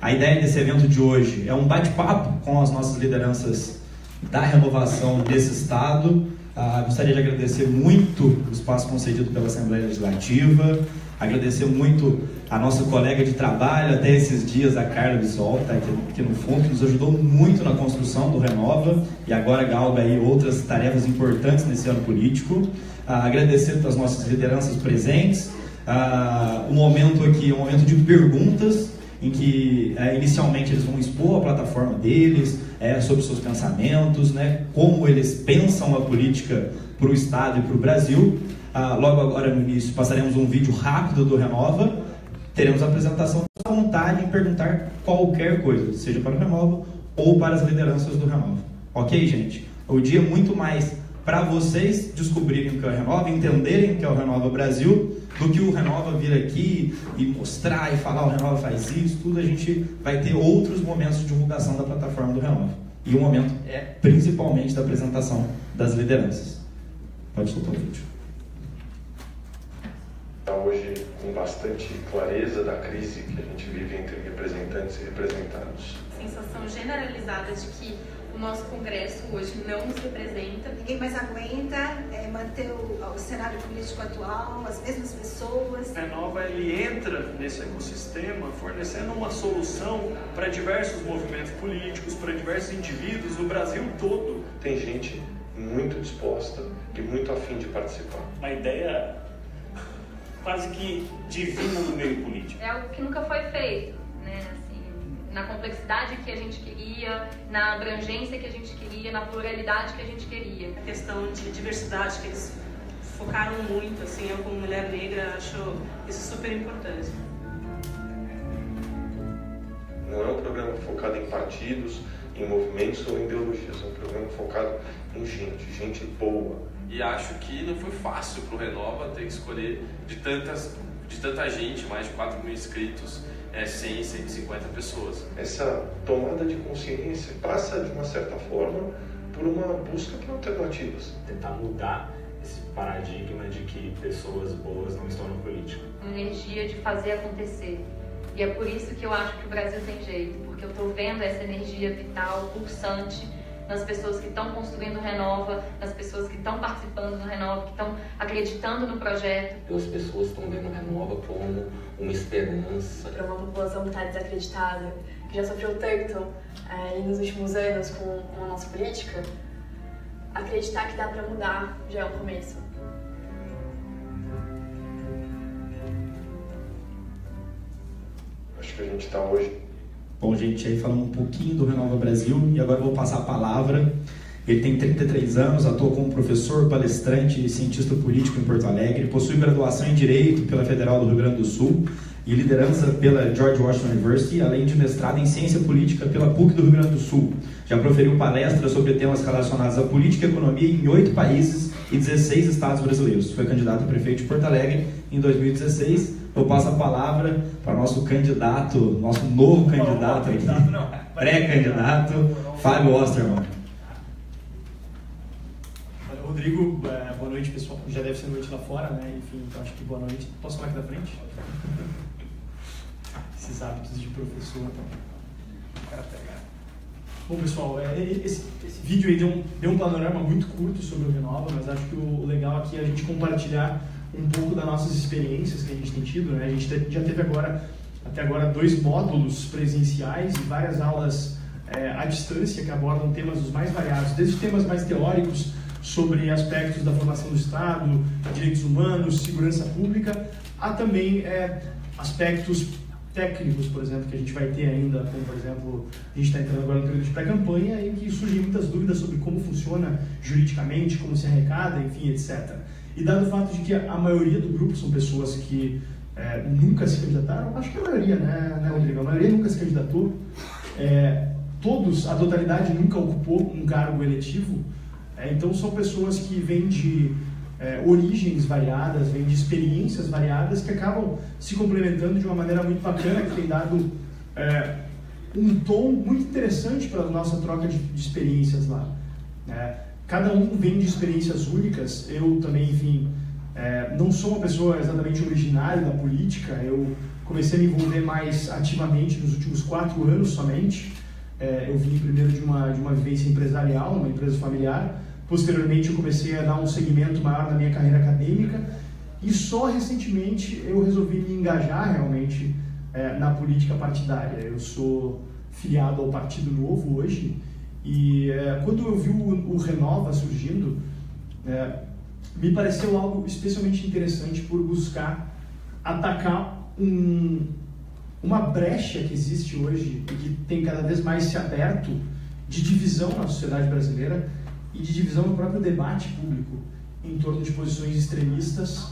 A ideia desse evento de hoje é um bate-papo com as nossas lideranças da renovação desse Estado. Gostaria de agradecer muito o espaço concedido pela Assembleia Legislativa, agradecer muito a nossa colega de trabalho até esses dias, a Carla Bissol, que está aqui no fundo, que nos ajudou muito na construção do Renova e agora galga aí outras tarefas importantes nesse ano político. Agradecer às nossas lideranças presentes. O momento aqui é um momento de perguntas, em que inicialmente eles vão expor a plataforma deles, sobre seus pensamentos, né, como eles pensam a política para o Estado e para o Brasil. Logo agora no início passaremos um vídeo rápido do Renova, teremos a apresentação à vontade em perguntar qualquer coisa, seja para o Renova ou para as lideranças do Renova. Ok, gente? O dia é muito mais para vocês descobrirem o que é o Renova, entenderem o que é o Renova Brasil, do que o Renova vir aqui e mostrar e falar o Renova faz isso, tudo. A gente vai ter outros momentos de divulgação da plataforma do Renova. E o momento é principalmente da apresentação das lideranças. Pode soltar o vídeo. Hoje, com bastante clareza da crise que a gente vive entre representantes e representados. Sensação generalizada de que o nosso Congresso hoje não nos representa. Ninguém mais aguenta manter o cenário político atual, as mesmas pessoas. O Renova ele entra nesse ecossistema fornecendo uma solução para diversos movimentos políticos, para diversos indivíduos no Brasil todo. Tem gente muito disposta e muito afim de participar. Uma ideia quase que divina no meio político. É algo que nunca foi feito, né? Na complexidade que a gente queria, na abrangência que a gente queria, na pluralidade que a gente queria. A questão de diversidade que eles focaram muito, assim, eu como mulher negra acho isso super importante. Não é um programa focado em partidos, em movimentos ou em ideologias, é um programa focado em gente boa. E acho que não foi fácil para o Renova ter que escolher de tanta gente, mais de 4 mil inscritos, 100, 150 pessoas. Essa tomada de consciência passa, de uma certa forma, por uma busca por alternativas. Tentar mudar esse paradigma de que pessoas boas não estão na política. Uma energia de fazer acontecer. E é por isso que eu acho que o Brasil tem jeito, porque eu estou vendo essa energia vital, pulsante, nas pessoas que estão construindo o Renova, nas pessoas que estão participando do Renova, que estão acreditando no projeto. As pessoas estão vendo o Renova como uma esperança. Para uma população que está desacreditada, que já sofreu tanto nos últimos anos com a nossa política, acreditar que dá para mudar já é um começo. Acho que a gente está hoje... Bom, gente, aí falando um pouquinho do Renova Brasil, e agora eu vou passar a palavra. Ele tem 33 anos, atua como professor, palestrante e cientista político em Porto Alegre, possui graduação em Direito pela Federal do Rio Grande do Sul e liderança pela George Washington University, além de mestrado em Ciência Política pela PUC do Rio Grande do Sul. Já proferiu palestras sobre temas relacionados à política e economia em 8 países e 16 estados brasileiros. Foi candidato a prefeito de Porto Alegre em 2016. Eu passo a palavra para o nosso candidato, nosso novo candidato aqui, pré-candidato, Fábio Osterman. Valeu, Rodrigo. Boa noite, pessoal. Já deve ser noite lá fora, né? Enfim, então acho que boa noite. Posso falar aqui da frente? Esses hábitos de professor, então. O cara pegar. Bom, pessoal, esse vídeo aí deu um panorama muito curto sobre o Renova, mas acho que o legal aqui é a gente compartilhar um pouco das nossas experiências que a gente tem tido, né? A gente já teve até agora 2 módulos presenciais e várias aulas à distância que abordam temas os mais variados, desde temas mais teóricos sobre aspectos da formação do Estado, direitos humanos, segurança pública, a também aspectos técnicos, por exemplo, que a gente vai ter ainda, como por exemplo, a gente está entrando agora no período de pré-campanha em que surgem muitas dúvidas sobre como funciona juridicamente, como se arrecada, enfim, etc. E dado o fato de que a maioria do grupo são pessoas que nunca se candidataram, acho que a maioria, né, Rodrigo? A maioria nunca se candidatou, a totalidade nunca ocupou um cargo eletivo, então são pessoas que vêm de origens variadas, vêm de experiências variadas que acabam se complementando de uma maneira muito bacana, que tem dado um tom muito interessante para a nossa troca de experiências lá. Cada um vem de experiências únicas. Eu também, enfim, não sou uma pessoa exatamente originária da política. Eu comecei a me envolver mais ativamente nos últimos 4 anos somente. Eu vim primeiro de uma vivência empresarial, uma empresa familiar. Posteriormente, eu comecei a dar um segmento maior na minha carreira acadêmica. E só recentemente eu resolvi me engajar realmente na política partidária. Eu sou filiado ao Partido Novo hoje. E quando eu vi o Renova surgindo, me pareceu algo especialmente interessante por buscar atacar uma brecha que existe hoje e que tem cada vez mais se aberto de divisão na sociedade brasileira e de divisão no próprio debate público em torno de posições extremistas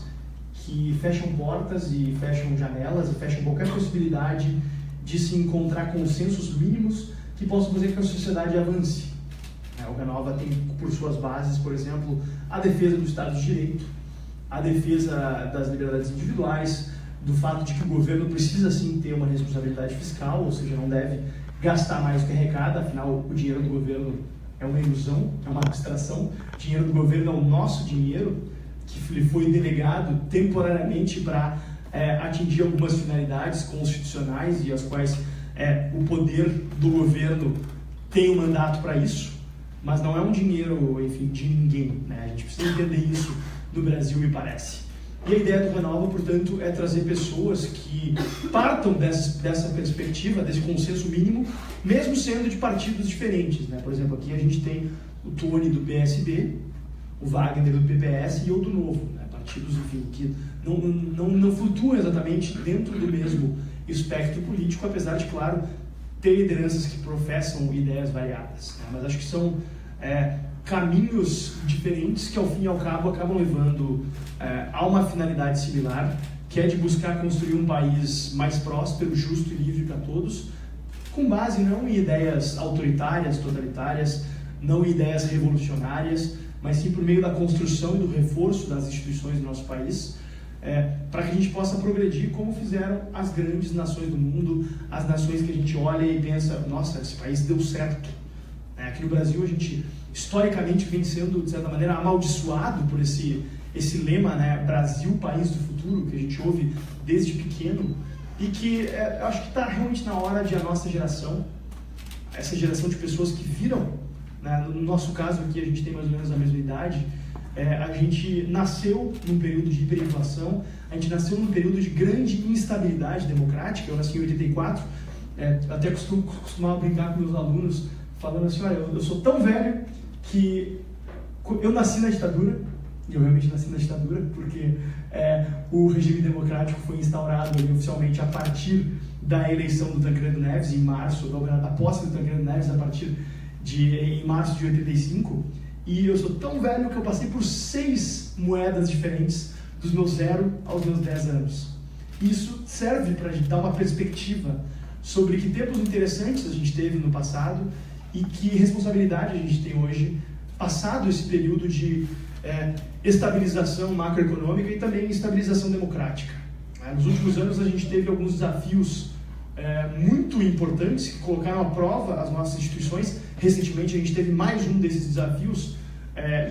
que fecham portas e fecham janelas e fecham qualquer possibilidade de se encontrar consensos mínimos que possam fazer com que a sociedade avance. O Renova tem por suas bases, por exemplo, a defesa do Estado de Direito, a defesa das liberdades individuais, do fato de que o governo precisa sim ter uma responsabilidade fiscal, ou seja, não deve gastar mais do que arrecada, afinal o dinheiro do governo é uma ilusão, é uma abstração. O dinheiro do governo é o nosso dinheiro, que lhe foi delegado temporariamente para atingir algumas finalidades constitucionais e as quais o poder do governo tem um mandato para isso, mas não é um dinheiro, enfim, de ninguém, né? A gente precisa entender isso no Brasil, me parece. E a ideia do Renova, portanto, é trazer pessoas que partam dessa perspectiva, desse consenso mínimo, mesmo sendo de partidos diferentes, né? Por exemplo, aqui a gente tem o Tony do PSB, o Wagner do PPS e eu do Novo, né? Partidos, enfim, que não flutuam exatamente dentro do mesmo espectro político, apesar de, claro, ter lideranças que professam ideias variadas, né? Mas acho que são caminhos diferentes que, ao fim e ao cabo, acabam levando a uma finalidade similar, que é de buscar construir um país mais próspero, justo e livre para todos, com base não em ideias autoritárias, totalitárias, não em ideias revolucionárias, mas sim por meio da construção e do reforço das instituições do nosso país, para que a gente possa progredir como fizeram as grandes nações do mundo, as nações que a gente olha e pensa, nossa, esse país deu certo. Aqui no Brasil a gente historicamente vem sendo, de certa maneira, amaldiçoado por esse lema, né, Brasil, país do futuro, que a gente ouve desde pequeno, e que eu acho que está realmente na hora de a nossa geração, essa geração de pessoas que viram, né, no nosso caso aqui a gente tem mais ou menos a mesma idade, a gente nasceu num período de hiperinflação, a gente nasceu num período de grande instabilidade democrática. Eu nasci em 84, até costumava brincar com meus alunos, falando assim, olha, eu sou tão velho que eu nasci na ditadura, e eu realmente nasci na ditadura, porque o regime democrático foi instaurado ali, oficialmente a partir da eleição do Tancredo Neves, em março, da posse do Tancredo Neves, em março de 85, e eu sou tão velho que eu passei por 6 moedas diferentes dos meus 0 aos meus 10 anos. Isso serve para a gente dar uma perspectiva sobre que tempos interessantes a gente teve no passado e que responsabilidade a gente tem hoje, passado esse período de estabilização macroeconômica e também estabilização democrática. Nos últimos anos a gente teve alguns desafios muito importantes que colocaram à prova as nossas instituições. Recentemente a gente teve mais um desses desafios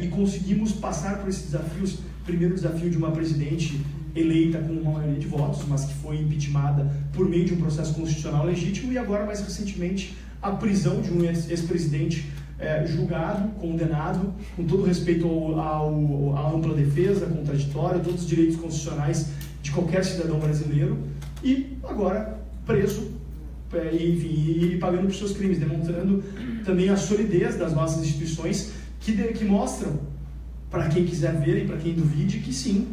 e conseguimos passar por esses desafios. Primeiro desafio de uma presidente eleita com uma maioria de votos, mas que foi impeachmentada por meio de um processo constitucional legítimo, e agora, mais recentemente, a prisão de um ex-presidente julgado, condenado, com todo respeito à ampla defesa, contraditória, todos os direitos constitucionais de qualquer cidadão brasileiro, e agora preso, e pagando por seus crimes, demonstrando também a solidez das nossas instituições, que mostram, para quem quiser ver e para quem duvide, que sim,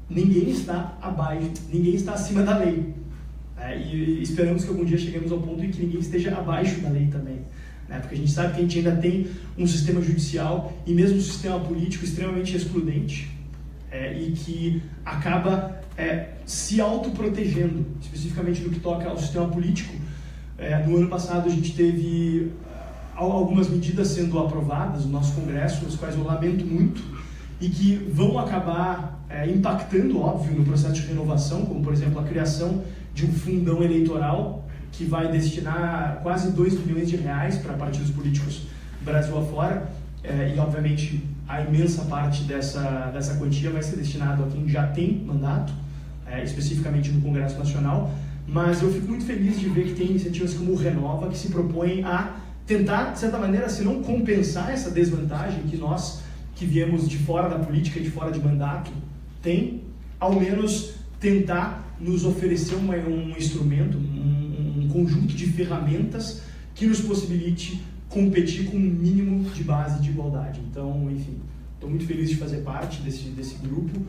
ninguém está acima da lei. E esperamos que algum dia cheguemos ao ponto em que ninguém esteja abaixo da lei também. Porque a gente sabe que a gente ainda tem um sistema judicial e mesmo um sistema político extremamente excludente, e que acaba se autoprotegendo, especificamente no que toca ao sistema político. No ano passado a gente teve algumas medidas sendo aprovadas no nosso Congresso, as quais eu lamento muito, e que vão acabar impactando, óbvio, no processo de renovação, como, por exemplo, a criação de um fundão eleitoral que vai destinar quase 2 bilhões de reais para partidos políticos Brasil afora, e, obviamente, a imensa parte dessa quantia vai ser destinada a quem já tem mandato, especificamente no Congresso Nacional, mas eu fico muito feliz de ver que tem iniciativas como o Renova, que se propõem a tentar, de certa maneira, se não compensar essa desvantagem que nós, que viemos de fora da política, de fora de mandato, tem, ao menos tentar nos oferecer um instrumento, um conjunto de ferramentas que nos possibilite competir com um mínimo de base de igualdade. Então, enfim, estou muito feliz de fazer parte desse grupo,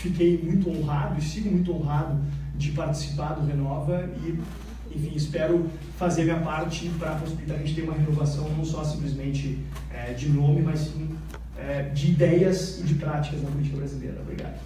fiquei muito honrado e sigo muito honrado de participar do Renova e, enfim, espero fazer a minha parte para possibilitar a gente ter uma renovação não só simplesmente de nome, mas sim de ideias e de práticas na política brasileira. Obrigado.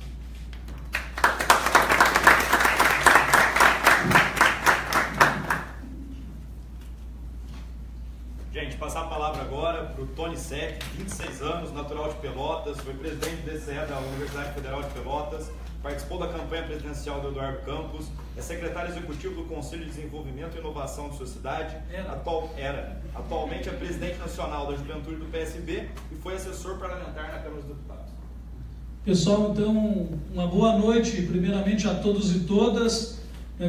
Gente, passar a palavra agora para o Tony Sec, 26 anos, natural de Pelotas, foi presidente do DCE da Universidade Federal de Pelotas, participou da campanha presidencial do Eduardo Campos, é secretário executivo do Conselho de Desenvolvimento e Inovação de sua cidade, atualmente é presidente nacional da Juventude do PSB e foi assessor parlamentar na Câmara dos Deputados. Pessoal, então, uma boa noite, primeiramente a todos e todas.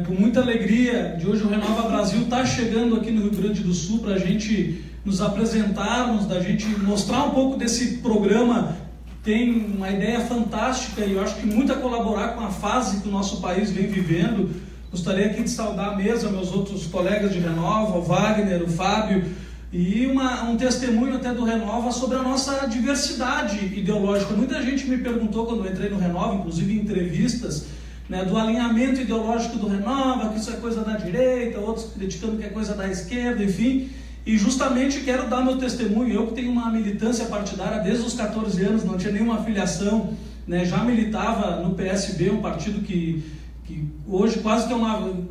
Com muita alegria de hoje o Renova Brasil está chegando aqui no Rio Grande do Sul para a gente nos apresentarmos, da gente mostrar um pouco desse programa que tem uma ideia fantástica e eu acho que muito a colaborar com a fase que o nosso país vem vivendo. Gostaria aqui de saudar a mesa, meus outros colegas de Renova, o Wagner, o Fábio, e um testemunho até do Renova sobre a nossa diversidade ideológica. Muita gente me perguntou quando eu entrei no Renova, inclusive em entrevistas, do alinhamento ideológico do Renova, que isso é coisa da direita, outros criticando que é coisa da esquerda, enfim. E justamente quero dar meu testemunho, eu que tenho uma militância partidária desde os 14 anos, não tinha nenhuma filiação, já militava no PSB, um partido que hoje quase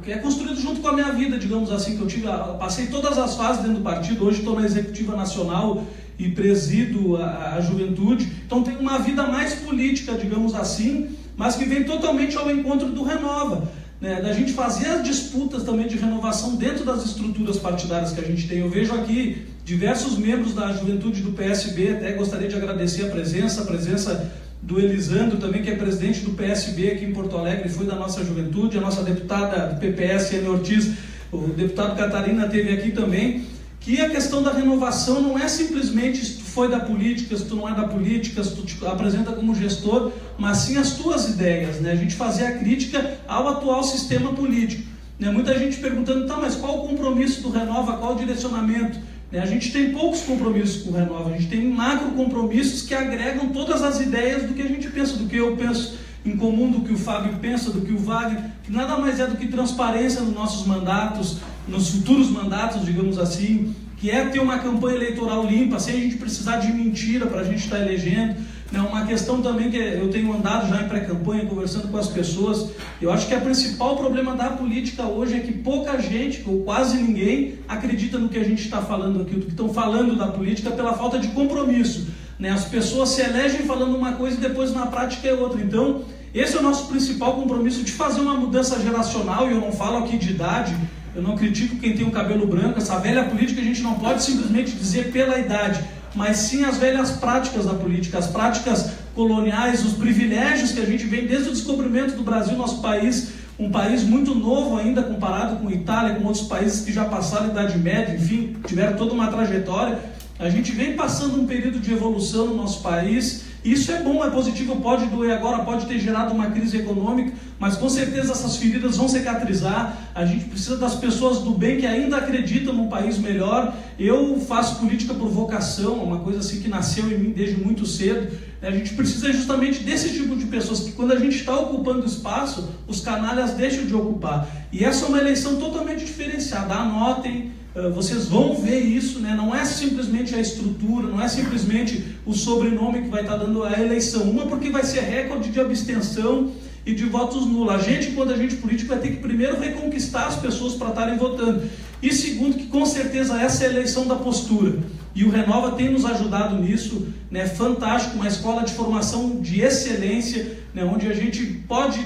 que é construído junto com a minha vida, digamos assim, que eu passei todas as fases dentro do partido, hoje estou na executiva nacional e presido a juventude, então tenho uma vida mais política, digamos assim, mas que vem totalmente ao encontro do Renova, da gente fazer as disputas também de renovação dentro das estruturas partidárias que a gente tem. Eu vejo aqui diversos membros da juventude do PSB, até gostaria de agradecer a presença do Elisandro também, que é presidente do PSB aqui em Porto Alegre, foi da nossa juventude, a nossa deputada do PPS, Ana Ortiz, o deputado Catarina esteve aqui também, que a questão da renovação não é simplesmente se tu foi da política, se tu não é da política, se tu te apresenta como gestor, mas sim as tuas ideias, a gente fazer a crítica ao atual sistema político. Muita gente perguntando, mas qual o compromisso do Renova, qual o direcionamento? A gente tem poucos compromissos com o Renova, a gente tem macro compromissos que agregam todas as ideias do que a gente pensa, do que eu penso em comum, do que o Fábio pensa, do que o Wagner, que nada mais é do que transparência nos nossos mandatos, nos futuros mandatos, digamos assim, que é ter uma campanha eleitoral limpa, sem a gente precisar de mentira para a gente estar elegendo. Uma questão também que eu tenho andado já em pré-campanha, conversando com as pessoas, eu acho que o principal problema da política hoje é que pouca gente, ou quase ninguém, acredita no que a gente está falando aqui, do que estão falando da política pela falta de compromisso. As pessoas se elegem falando uma coisa e depois na prática é outra. Então, esse é o nosso principal compromisso de fazer uma mudança geracional, e eu não falo aqui de idade, eu não critico quem tem o cabelo branco, essa velha política a gente não pode simplesmente dizer pela idade, mas sim as velhas práticas da política, as práticas coloniais, os privilégios que a gente vem desde o descobrimento do Brasil, nosso país, um país muito novo ainda comparado com Itália, com outros países que já passaram a Idade Média, enfim, tiveram toda uma trajetória. A gente vem passando um período de evolução no nosso país. Isso é bom, é positivo, pode doer agora, pode ter gerado uma crise econômica, mas com certeza essas feridas vão cicatrizar. A gente precisa das pessoas do bem que ainda acreditam num país melhor. Eu faço política por vocação, uma coisa assim que nasceu em mim desde muito cedo. A gente precisa justamente desse tipo de pessoas que, quando a gente está ocupando espaço, os canalhas deixam de ocupar. E essa é uma eleição totalmente diferenciada. Anotem, vocês vão ver isso, não é simplesmente a estrutura, não é simplesmente o sobrenome que vai estar dando a eleição. Uma, porque vai ser recorde de abstenção e de votos nulos. A gente, quando agente político, vai ter que primeiro reconquistar as pessoas para estarem votando. E segundo, que com certeza essa é a eleição da postura. E o Renova tem nos ajudado nisso, fantástico, uma escola de formação de excelência, onde a gente pode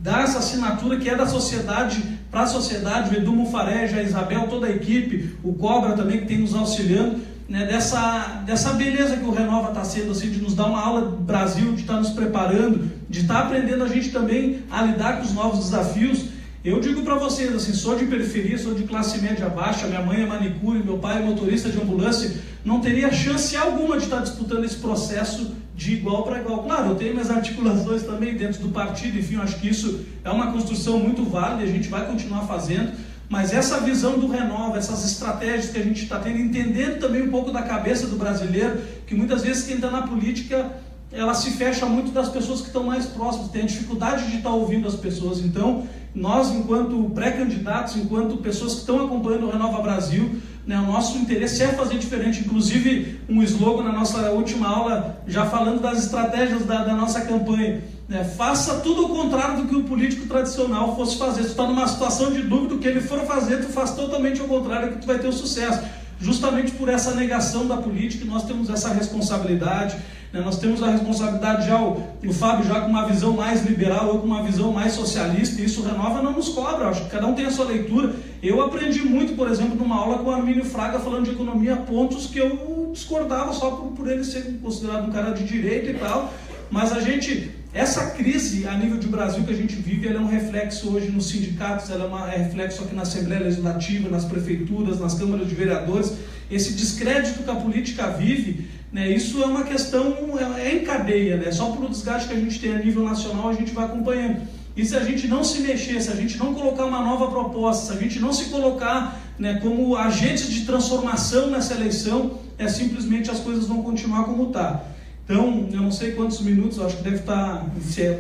dar essa assinatura que é da sociedade para a sociedade, o Edu Mufareja, a Isabel, toda a equipe, o Cobra também que tem nos auxiliando, né, dessa beleza que o Renova está sendo, assim, de nos dar uma aula do Brasil, de estar nos preparando, de estar aprendendo a gente também a lidar com os novos desafios. Eu digo para vocês, assim, sou de periferia, sou de classe média baixa, minha mãe é manicure, meu pai é motorista de ambulância, não teria chance alguma de estar disputando esse processo de igual para igual. Claro, eu tenho minhas articulações também dentro do partido, enfim, eu acho que isso é uma construção muito válida e a gente vai continuar fazendo, mas essa visão do Renova, essas estratégias que a gente está tendo, entendendo também um pouco da cabeça do brasileiro, que muitas vezes quem está na política, ela se fecha muito das pessoas que estão mais próximas, tem a dificuldade de estar ouvindo as pessoas. Então, nós, enquanto pré-candidatos, enquanto pessoas que estão acompanhando o Renova Brasil, né, o nosso interesse é fazer diferente. Inclusive, um slogan na nossa última aula, já falando das estratégias da nossa campanha, né, faça tudo ao contrário do que o político tradicional fosse fazer. Se tu está numa situação de dúvida, o que ele for fazer, tu faz totalmente ao contrário, que tu vai ter o sucesso. Justamente por essa negação da política, nós temos essa responsabilidade. Nós temos a responsabilidade já, o Fábio já com uma visão mais liberal, eu com uma visão mais socialista, e isso Renova não nos cobra, acho que cada um tem a sua leitura. Eu aprendi muito, por exemplo, numa aula com o Armínio Fraga falando de economia, pontos que eu discordava só por ele ser considerado um cara de direita e tal, mas essa crise a nível de Brasil que a gente vive, ela é um reflexo hoje nos sindicatos, ela é reflexo aqui na Assembleia Legislativa, nas prefeituras, nas câmaras de vereadores, esse descrédito que a política vive, né, isso é uma questão, é em cadeia, né, só por o desgaste que a gente tem a nível nacional a gente vai acompanhando. E se a gente não se mexer, se a gente não colocar uma nova proposta, se a gente não se colocar, né, como agentes de transformação nessa eleição, simplesmente as coisas vão continuar como está. Então, eu não sei quantos minutos, acho que deve estar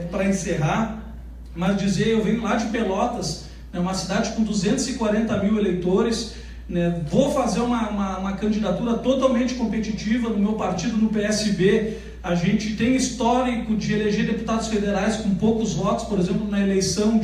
para encerrar, mas eu venho lá de Pelotas, né, uma cidade com 240 mil eleitores, né, vou fazer uma candidatura totalmente competitiva no meu partido, no PSB. A gente tem histórico de eleger deputados federais com poucos votos, por exemplo, na eleição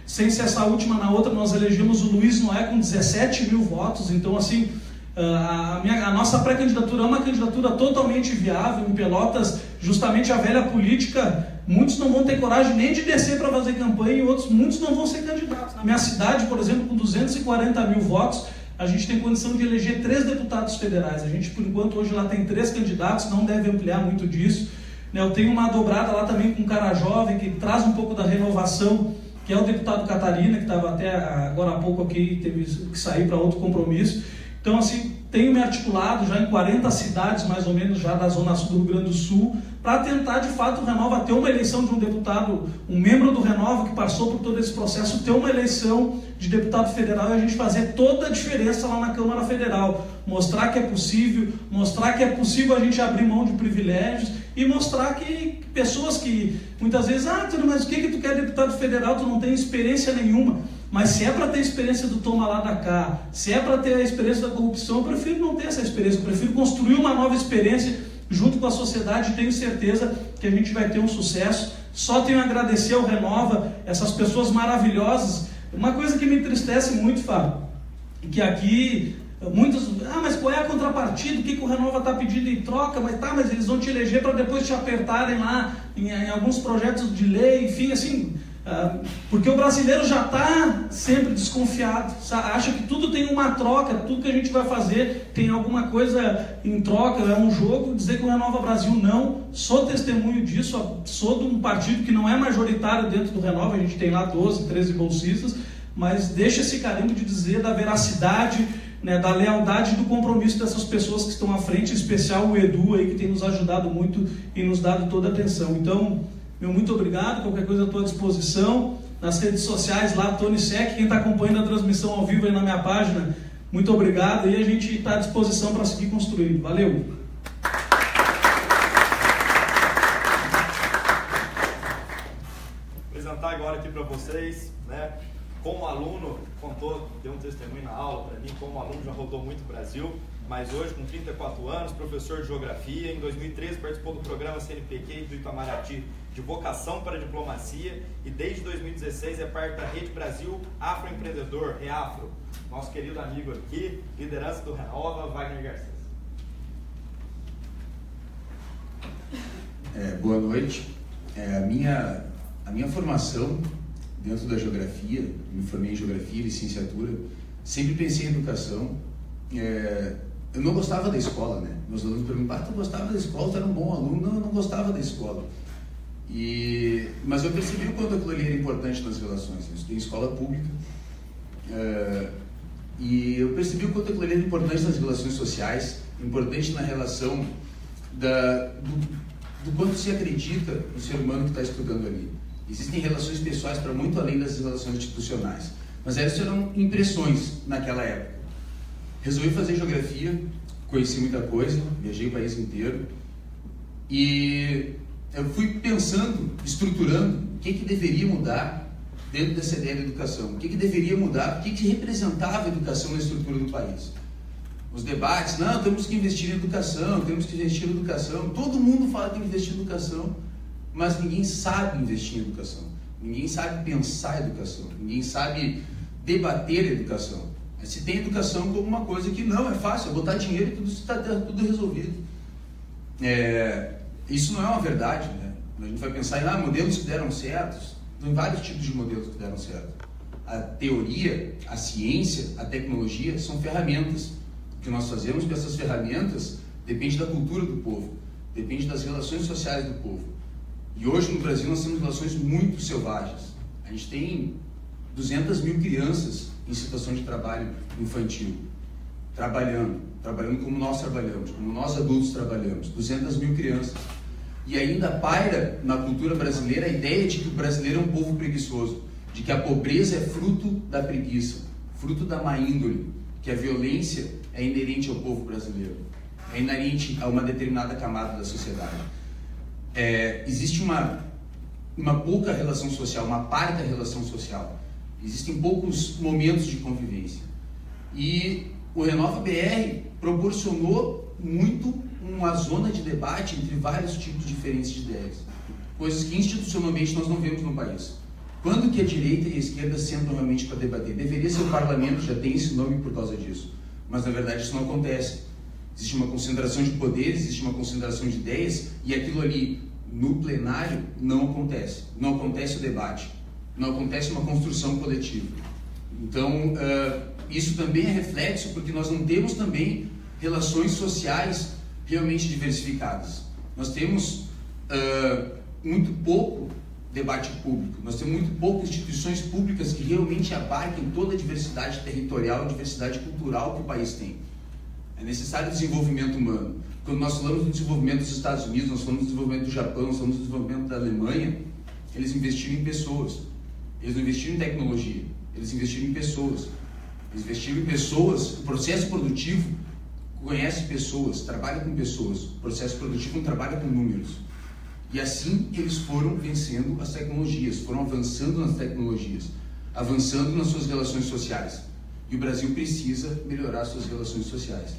sem ser essa última, na outra nós elegemos o Luiz Noé com 17 mil votos, então assim, a nossa pré-candidatura é uma candidatura totalmente viável. Em Pelotas, justamente a velha política, muitos não vão ter coragem nem de descer para fazer campanha e muitos não vão ser candidatos. Na minha cidade, por exemplo, com 240 mil votos, a gente tem condição de eleger 3 deputados federais. A gente, por enquanto, hoje lá tem 3 candidatos, não deve ampliar muito disso. Eu tenho uma dobrada lá também com um cara jovem, que traz um pouco da renovação, que é o deputado Catarina, que estava até agora há pouco aqui, teve que sair para outro compromisso. Então, assim, tenho me articulado já em 40 cidades, mais ou menos, já da Zona Sul do Rio Grande do Sul, para tentar, de fato, o Renova ter uma eleição de um deputado, um membro do Renova que passou por todo esse processo, ter uma eleição de deputado federal e a gente fazer toda a diferença lá na Câmara Federal. Mostrar que é possível a gente abrir mão de privilégios e mostrar que pessoas que muitas vezes, mas o que tu quer deputado federal, tu não tem experiência nenhuma. Mas se é para ter a experiência do toma lá da cá, se é para ter a experiência da corrupção, eu prefiro não ter essa experiência, eu prefiro construir uma nova experiência junto com a sociedade e tenho certeza que a gente vai ter um sucesso. Só tenho a agradecer ao Renova, essas pessoas maravilhosas. Uma coisa que me entristece muito, Fábio, que muitos, mas qual é a contrapartida, o que o Renova está pedindo em troca, mas eles vão te eleger para depois te apertarem lá em alguns projetos de lei, enfim, assim... porque o brasileiro já está sempre desconfiado, acha que tudo tem uma troca, tudo que a gente vai fazer tem alguma coisa em troca, é um jogo. Dizer que o Renova Brasil não, sou testemunho disso, sou de um partido que não é majoritário dentro do Renova, a gente tem lá 12, 13 bolsistas, mas deixa esse carimbo de dizer da veracidade, né, da lealdade e do compromisso dessas pessoas que estão à frente, em especial o Edu aí, que tem nos ajudado muito e nos dado toda a atenção. Então, meu muito obrigado, qualquer coisa à tua disposição, nas redes sociais lá, Tony Sec, quem está acompanhando a transmissão ao vivo aí na minha página, muito obrigado, e a gente está à disposição para seguir construindo. Valeu! Vou apresentar agora aqui para vocês, né, como aluno, deu um testemunho na aula para mim, como aluno já rodou muito o Brasil, mas hoje com 34 anos, professor de Geografia, em 2013 participou do programa CNPq do Itamaraty de Vocação para a Diplomacia e desde 2016 é parte da Rede Brasil Afroempreendedor, REAFRO. Nosso querido amigo aqui, liderança do Renova, Wagner Garcês. Boa noite. A minha formação dentro da geografia, me formei em geografia, licenciatura, sempre pensei em educação. eu não gostava da escola, né? Meus alunos perguntavam, tu gostava da escola, tu era um bom aluno? Não, eu não gostava da escola. Mas eu percebi o quanto aquilo ali era importante nas relações. Eu estudei em escola pública, e eu percebi o quanto aquilo ali era importante nas relações sociais, importante na relação do quanto se acredita no ser humano que está estudando ali. Existem relações pessoais para muito além das relações institucionais, mas essas eram impressões naquela época. Resolvi fazer geografia, conheci muita coisa, viajei o país inteiro, e eu fui pensando, estruturando o que deveria mudar dentro dessa ideia da educação, o que deveria mudar, o que representava a educação na estrutura do país. Os debates, não, temos que investir em educação, temos que investir em educação, todo mundo fala que tem que investir em educação, mas ninguém sabe investir em educação, ninguém sabe pensar a educação, ninguém sabe debater a educação. Se tem educação como uma coisa que não é fácil, é botar dinheiro e tudo está tudo resolvido. Isso não é uma verdade, né? A gente vai pensar em modelos que deram certos. Tem vários tipos de modelos que deram certo. A teoria, a ciência, a tecnologia são ferramentas. O que nós fazemos com essas ferramentas depende da cultura do povo, depende das relações sociais do povo. E hoje no Brasil nós temos relações muito selvagens. A gente tem 200 mil crianças em situação de trabalho infantil, trabalhando como nós trabalhamos, como nós adultos trabalhamos, 200 mil crianças. E ainda paira na cultura brasileira a ideia de que o brasileiro é um povo preguiçoso, de que a pobreza é fruto da preguiça, fruto da má índole, que a violência é inerente ao povo brasileiro, é inerente a uma determinada camada da sociedade. Existe uma pouca relação social, uma parca relação social. Existem poucos momentos de convivência. E o Renova BR proporcionou muito uma zona de debate entre vários tipos diferentes de ideias. Coisas que institucionalmente nós não vemos no país. Quando que a direita e a esquerda sentam realmente para debater? Deveria ser o parlamento, já tem esse nome por causa disso. Mas na verdade isso não acontece. Existe uma concentração de poderes, existe uma concentração de ideias, e aquilo ali no plenário não acontece. Não acontece o debate. Não acontece uma construção coletiva. Então, isso também é reflexo porque nós não temos também relações sociais realmente diversificadas. Nós temos muito pouco debate público, nós temos muito poucas instituições públicas que realmente abarquem toda a diversidade territorial, a diversidade cultural que o país tem. É necessário desenvolvimento humano. Quando nós falamos do desenvolvimento dos Estados Unidos, nós falamos do desenvolvimento do Japão, nós falamos do desenvolvimento da Alemanha, eles investiram em pessoas. Eles não investiram em tecnologia, eles investiram em pessoas. Eles investiram em pessoas. O processo produtivo conhece pessoas, trabalha com pessoas. O processo produtivo não trabalha com números. E assim eles foram vencendo as tecnologias, foram avançando nas tecnologias, avançando nas suas relações sociais. E o Brasil precisa melhorar suas relações sociais.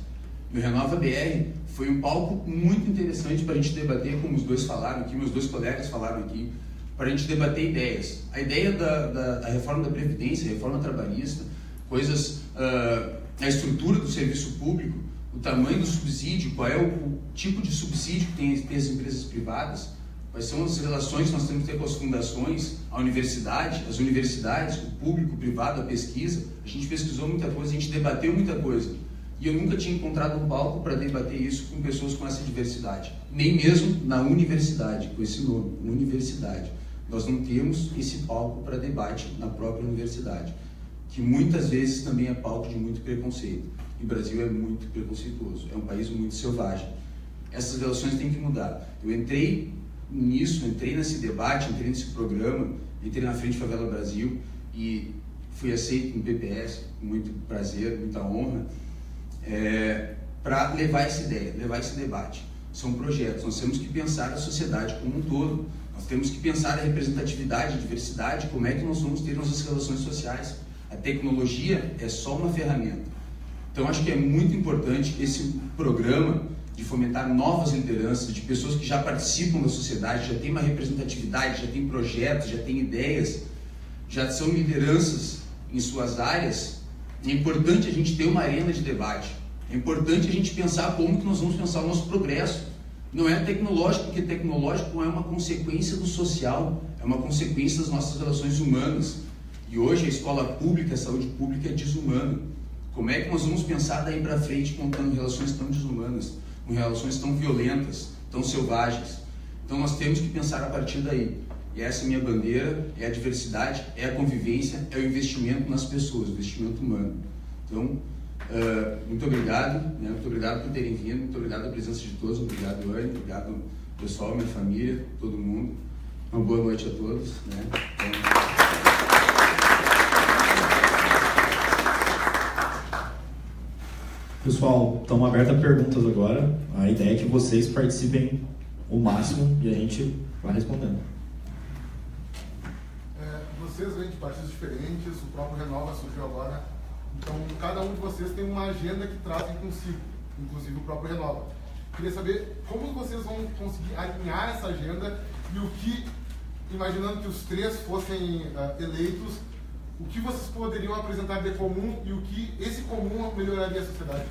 E o Renova BR foi um palco muito interessante para a gente debater, como os dois falaram aqui, meus dois colegas falaram aqui, para a gente debater ideias. A ideia da reforma da Previdência, a reforma trabalhista, coisas, a estrutura do serviço público, o tamanho do subsídio, qual é o tipo de subsídio que tem as empresas privadas, quais são as relações que nós temos que ter com as fundações, a universidade, as universidades, o público, o privado, a pesquisa. A gente pesquisou muita coisa, a gente debateu muita coisa. E eu nunca tinha encontrado um palco para debater isso com pessoas com essa diversidade. Nem mesmo na universidade, com esse nome, universidade. Nós não temos esse palco para debate na própria universidade, que muitas vezes também é palco de muito preconceito. E o Brasil é muito preconceituoso, é um país muito selvagem. Essas relações têm que mudar. Eu entrei nisso, entrei nesse debate, entrei nesse programa, entrei na Frente Favela Brasil e fui aceito no PPS, com muito prazer, muita honra, para levar essa ideia, levar esse debate. São projetos, nós temos que pensar a sociedade como um todo, nós temos que pensar a representatividade, a diversidade, como é que nós vamos ter nossas relações sociais. A tecnologia é só uma ferramenta. Então acho que é muito importante esse programa de fomentar novas lideranças, de pessoas que já participam da sociedade, já tem uma representatividade, já tem projetos, já tem ideias, já são lideranças em suas áreas. É importante a gente ter uma arena de debate. É importante a gente pensar como que nós vamos pensar o nosso progresso. Não é tecnológico, porque tecnológico é uma consequência do social, é uma consequência das nossas relações humanas. E hoje a escola pública, a saúde pública é desumana. Como é que nós vamos pensar daí para frente contando relações tão desumanas, com relações tão violentas, tão selvagens? Então nós temos que pensar a partir daí. E essa é a minha bandeira, é a diversidade, é a convivência, é o investimento nas pessoas, o investimento humano. Então, muito obrigado, né? Muito obrigado por terem vindo, muito obrigado pela presença de todos, obrigado Anne, obrigado pessoal, minha família, todo mundo. Uma boa noite a todos, né? Pessoal, estão abertas a perguntas agora. A ideia é que vocês participem o máximo e a gente vai respondendo. Vocês vêm de partidos diferentes, o próprio Renova surgiu agora. Então, cada um de vocês tem uma agenda que trazem consigo, inclusive o próprio Renova. Queria saber como vocês vão conseguir alinhar essa agenda e o que, imaginando que os três fossem eleitos, o que vocês poderiam apresentar de comum e o que esse comum melhoraria a sociedade?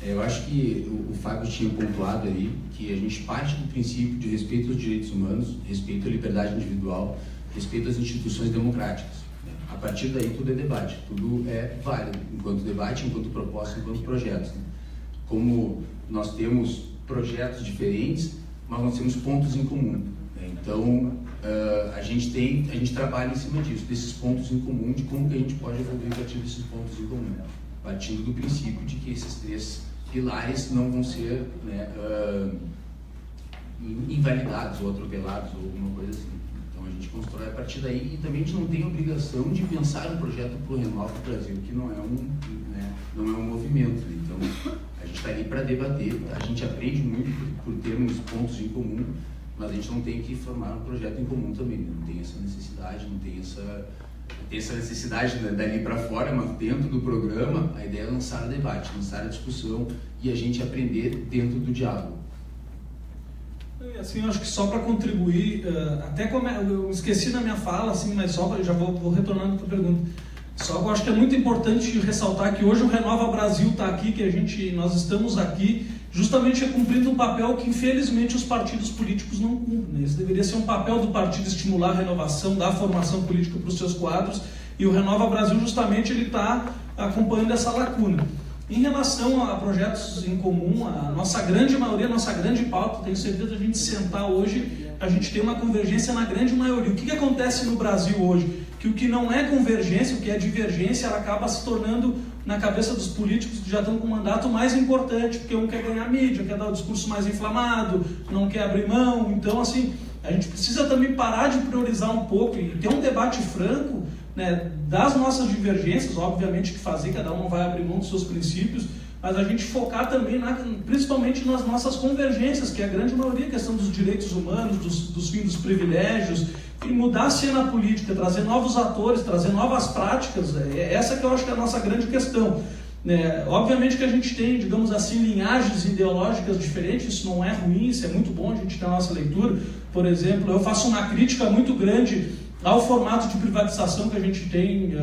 Eu acho que o Fábio tinha pontuado aí que a gente parte do princípio de respeito aos direitos humanos, respeito à liberdade individual, respeito às instituições democráticas. A partir daí tudo é debate, tudo é válido, enquanto debate, enquanto proposta, enquanto projetos. Como nós temos projetos diferentes, mas nós temos pontos em comum. Então, a gente trabalha em cima disso, desses pontos em comum, de como que a gente pode evoluir a partir desses pontos em comum, partindo do princípio de que esses três pilares não vão ser, né, invalidados ou atropelados ou alguma coisa assim. Então a gente constrói a partir daí e também a gente não tem a obrigação de pensar um projeto para o Renova do Brasil, que não é um movimento. Então a gente está ali para debater, a gente aprende muito por termos pontos em comum, mas a gente não tem que formar um projeto em comum também, não tem essa necessidade, não tem essa necessidade dali para fora, mas dentro do programa a ideia é lançar o debate, lançar a discussão e a gente aprender dentro do diálogo. Assim, eu acho que só para contribuir, até como eu esqueci na minha fala, assim, mas só já vou retornando para a pergunta. Só que eu acho que é muito importante ressaltar que hoje o Renova Brasil está aqui, que nós estamos aqui justamente cumprindo um papel que infelizmente os partidos políticos não cumprem. Esse deveria ser um papel do partido estimular a renovação, dar formação política para os seus quadros, e o Renova Brasil justamente ele está acompanhando essa lacuna. Em relação a projetos em comum, a nossa grande maioria, a nossa grande pauta, tenho certeza de a gente sentar hoje, a gente tem uma convergência na grande maioria. O que acontece no Brasil hoje? Que o que não é convergência, o que é divergência, ela acaba se tornando, na cabeça dos políticos que já estão com o mandato, mais importante, porque um quer ganhar mídia, quer dar o discurso mais inflamado, não quer abrir mão. Então, assim, a gente precisa também parar de priorizar um pouco e ter um debate franco, né, das nossas divergências, obviamente que fazer, cada um não vai abrir mão dos seus princípios, mas a gente focar também, principalmente nas nossas convergências, que é a grande maioria, a questão dos direitos humanos, dos fins dos privilégios, e mudar a cena política, trazer novos atores, trazer novas práticas. Essa que eu acho que é a nossa grande questão. Obviamente que a gente tem, digamos assim, linhagens ideológicas diferentes, isso não é ruim, isso é muito bom a gente ter a nossa leitura. Por exemplo, eu faço uma crítica muito grande ao formato de privatização que a gente tem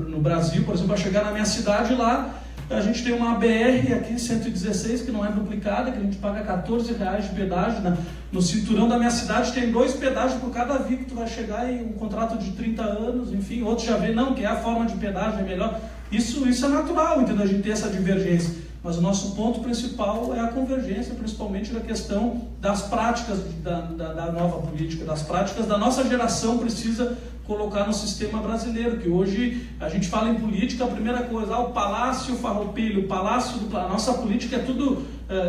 no Brasil. Por exemplo, a chegar na minha cidade lá, a gente tem uma BR aqui, 116, que não é duplicada, que a gente paga R$14 de pedágio. No cinturão da minha cidade tem 2 pedágios por cada via que tu vai chegar, e um contrato de 30 anos, enfim, outros já vê, não, que é a forma de pedágio, é melhor. Isso é natural, entendeu? A gente ter essa divergência. Mas o nosso ponto principal é a convergência, principalmente na questão das práticas da nova política, das práticas da nossa geração precisa colocar no sistema brasileiro, que hoje a gente fala em política, a primeira coisa, o Palácio Farroupilha, o Palácio a nossa política é tudo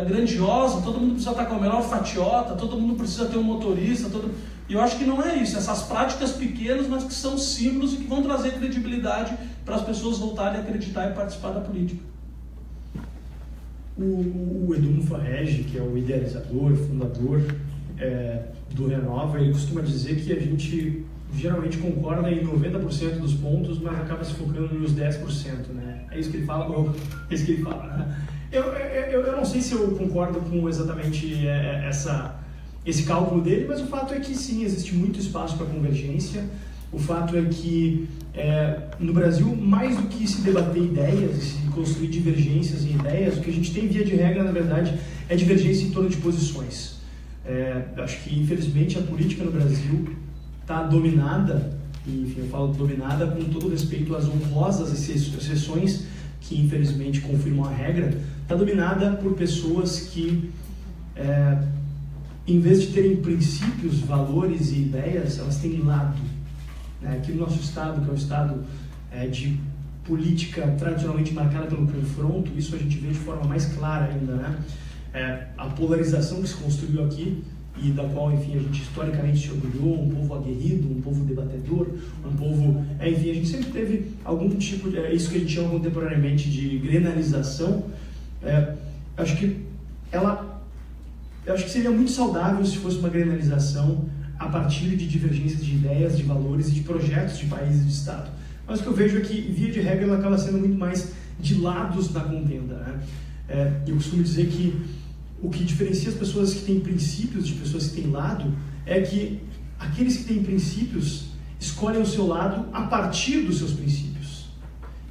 grandiosa, todo mundo precisa estar com a melhor fatiota, todo mundo precisa ter um motorista, e eu acho que não é isso, essas práticas pequenas, mas que são símbolos e que vão trazer credibilidade para as pessoas voltarem a acreditar e participar da política. O Edu Mufarrege, que é o idealizador, fundador do Renova, ele costuma dizer que a gente geralmente concorda em 90% dos pontos, mas acaba se focando nos 10%, né? É isso que ele fala? É isso que ele fala. Eu não sei se eu concordo com exatamente esse cálculo dele, mas o fato é que sim, existe muito espaço para convergência. O fato é que no Brasil, mais do que se debater ideias e construir divergências em ideias, o que a gente tem via de regra, na verdade, é divergência em torno de posições. Acho que, infelizmente, a política no Brasil está dominada e enfim, eu falo dominada com todo respeito às honrosas exceções que infelizmente confirmam a regra, está dominada por pessoas que, em vez de terem princípios, valores e ideias, elas têm lado. Aqui no nosso estado, que é um estado de política tradicionalmente marcada pelo confronto, isso a gente vê de forma mais clara ainda, né? A polarização que se construiu aqui e da qual, enfim, a gente historicamente se orgulhou, um povo aguerrido, um povo debatedor, um povo... enfim, a gente sempre teve algum tipo de... isso que a gente chama contemporaneamente de grenalização. Acho que seria muito saudável se fosse uma grenalização a partir de divergências de ideias, de valores e de projetos de país e de Estado. Mas o que eu vejo é que, via de regra, ela acaba sendo muito mais de lados na contenda, né? Eu costumo dizer que o que diferencia as pessoas que têm princípios de pessoas que têm lado é que aqueles que têm princípios escolhem o seu lado a partir dos seus princípios,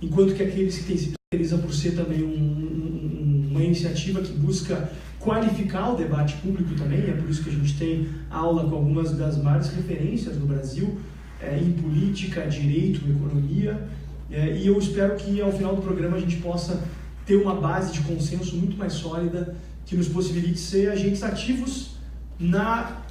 enquanto que aqueles que têm se caracterizam por ser também uma iniciativa que busca qualificar o debate público também, é por isso que a gente tem aula com algumas das maiores referências no Brasil em política, direito, economia, e eu espero que ao final do programa a gente possa ter uma base de consenso muito mais sólida que nos possibilite ser agentes ativos na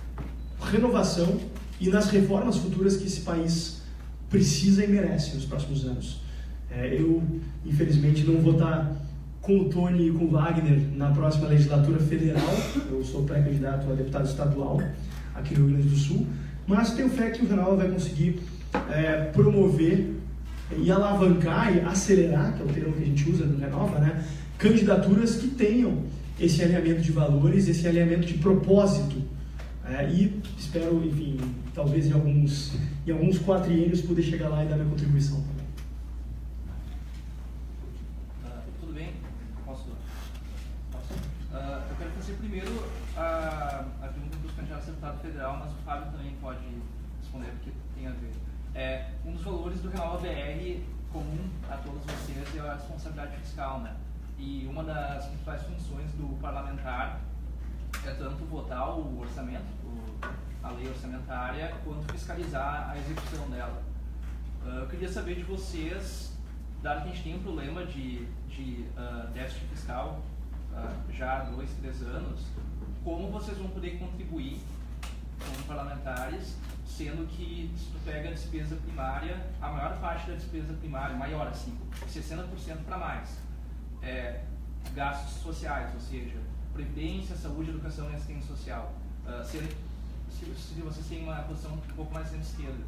renovação e nas reformas futuras que esse país precisa e merece nos próximos anos. Eu, infelizmente, não vou estar com o Tony e com o Wagner na próxima legislatura federal. Eu sou pré-candidato a deputado estadual aqui no Rio Grande do Sul, mas tenho fé que o Renova vai conseguir promover e alavancar e acelerar, que é o termo que a gente usa no Renova, né? Candidaturas que tenham esse alinhamento de valores, esse alinhamento de propósito. E espero, enfim, talvez em alguns quatriênios poder chegar lá e dar minha contribuição também. Tudo bem? Posso? Eu quero fazer primeiro a pergunta dos candidatos a deputado federal, mas o Fábio também pode responder, porque tem a ver. Um dos valores do Renova BR comum a todos vocês é a responsabilidade fiscal, né? E uma das principais funções do parlamentar é tanto votar o orçamento, a lei orçamentária, quanto fiscalizar a execução dela. Eu queria saber de vocês, dado que a gente tem um problema de déficit fiscal já há 2, 3 anos, como vocês vão poder contribuir como parlamentares, sendo que se tu pega a despesa primária, a maior parte da despesa primária, maior assim, 60% para mais, gastos sociais, ou seja, previdência, saúde, educação e assistência social. Se vocês têm uma posição um pouco mais centro-esquerda,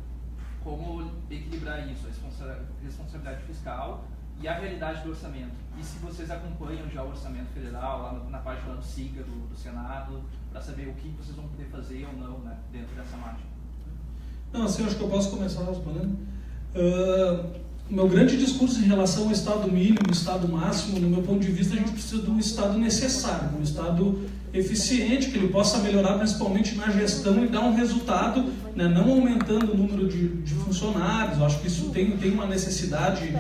como equilibrar isso, a responsabilidade fiscal e a realidade do orçamento? E se vocês acompanham já o orçamento federal, lá na página do SIGA, do Senado, para saber o que vocês vão poder fazer ou não, né, dentro dessa margem? Não, assim, eu acho que eu posso começar respondendo. O meu grande discurso em relação ao Estado mínimo, Estado máximo, no meu ponto de vista, a gente precisa de um Estado necessário, um Estado eficiente, que ele possa melhorar principalmente na gestão e dar um resultado, né, não aumentando o número de funcionários. Eu acho que isso tem uma necessidade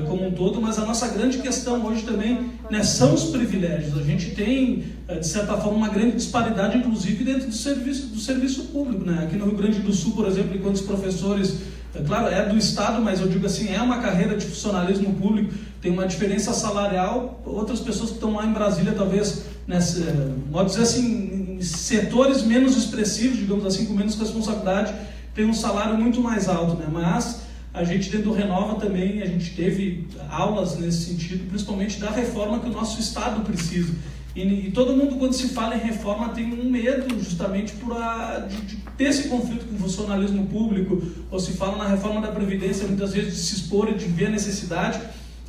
como um todo, mas a nossa grande questão hoje também, né, são os privilégios. A gente tem, de certa forma, uma grande disparidade, inclusive, dentro do serviço público, né? Aqui no Rio Grande do Sul, por exemplo, enquanto os professores, claro, é do Estado, mas eu digo assim, é uma carreira de funcionalismo público, tem uma diferença salarial. Outras pessoas que estão lá em Brasília, talvez, pode dizer assim, em setores menos expressivos, digamos assim, com menos responsabilidade, tem um salário muito mais alto, né? Mas a gente dentro do Renova também, a gente teve aulas nesse sentido, principalmente da reforma que o nosso Estado precisa. E todo mundo, quando se fala em reforma, tem um medo justamente de ter esse conflito com o funcionalismo público, ou se fala na reforma da Previdência, muitas vezes de se expor e de ver a necessidade,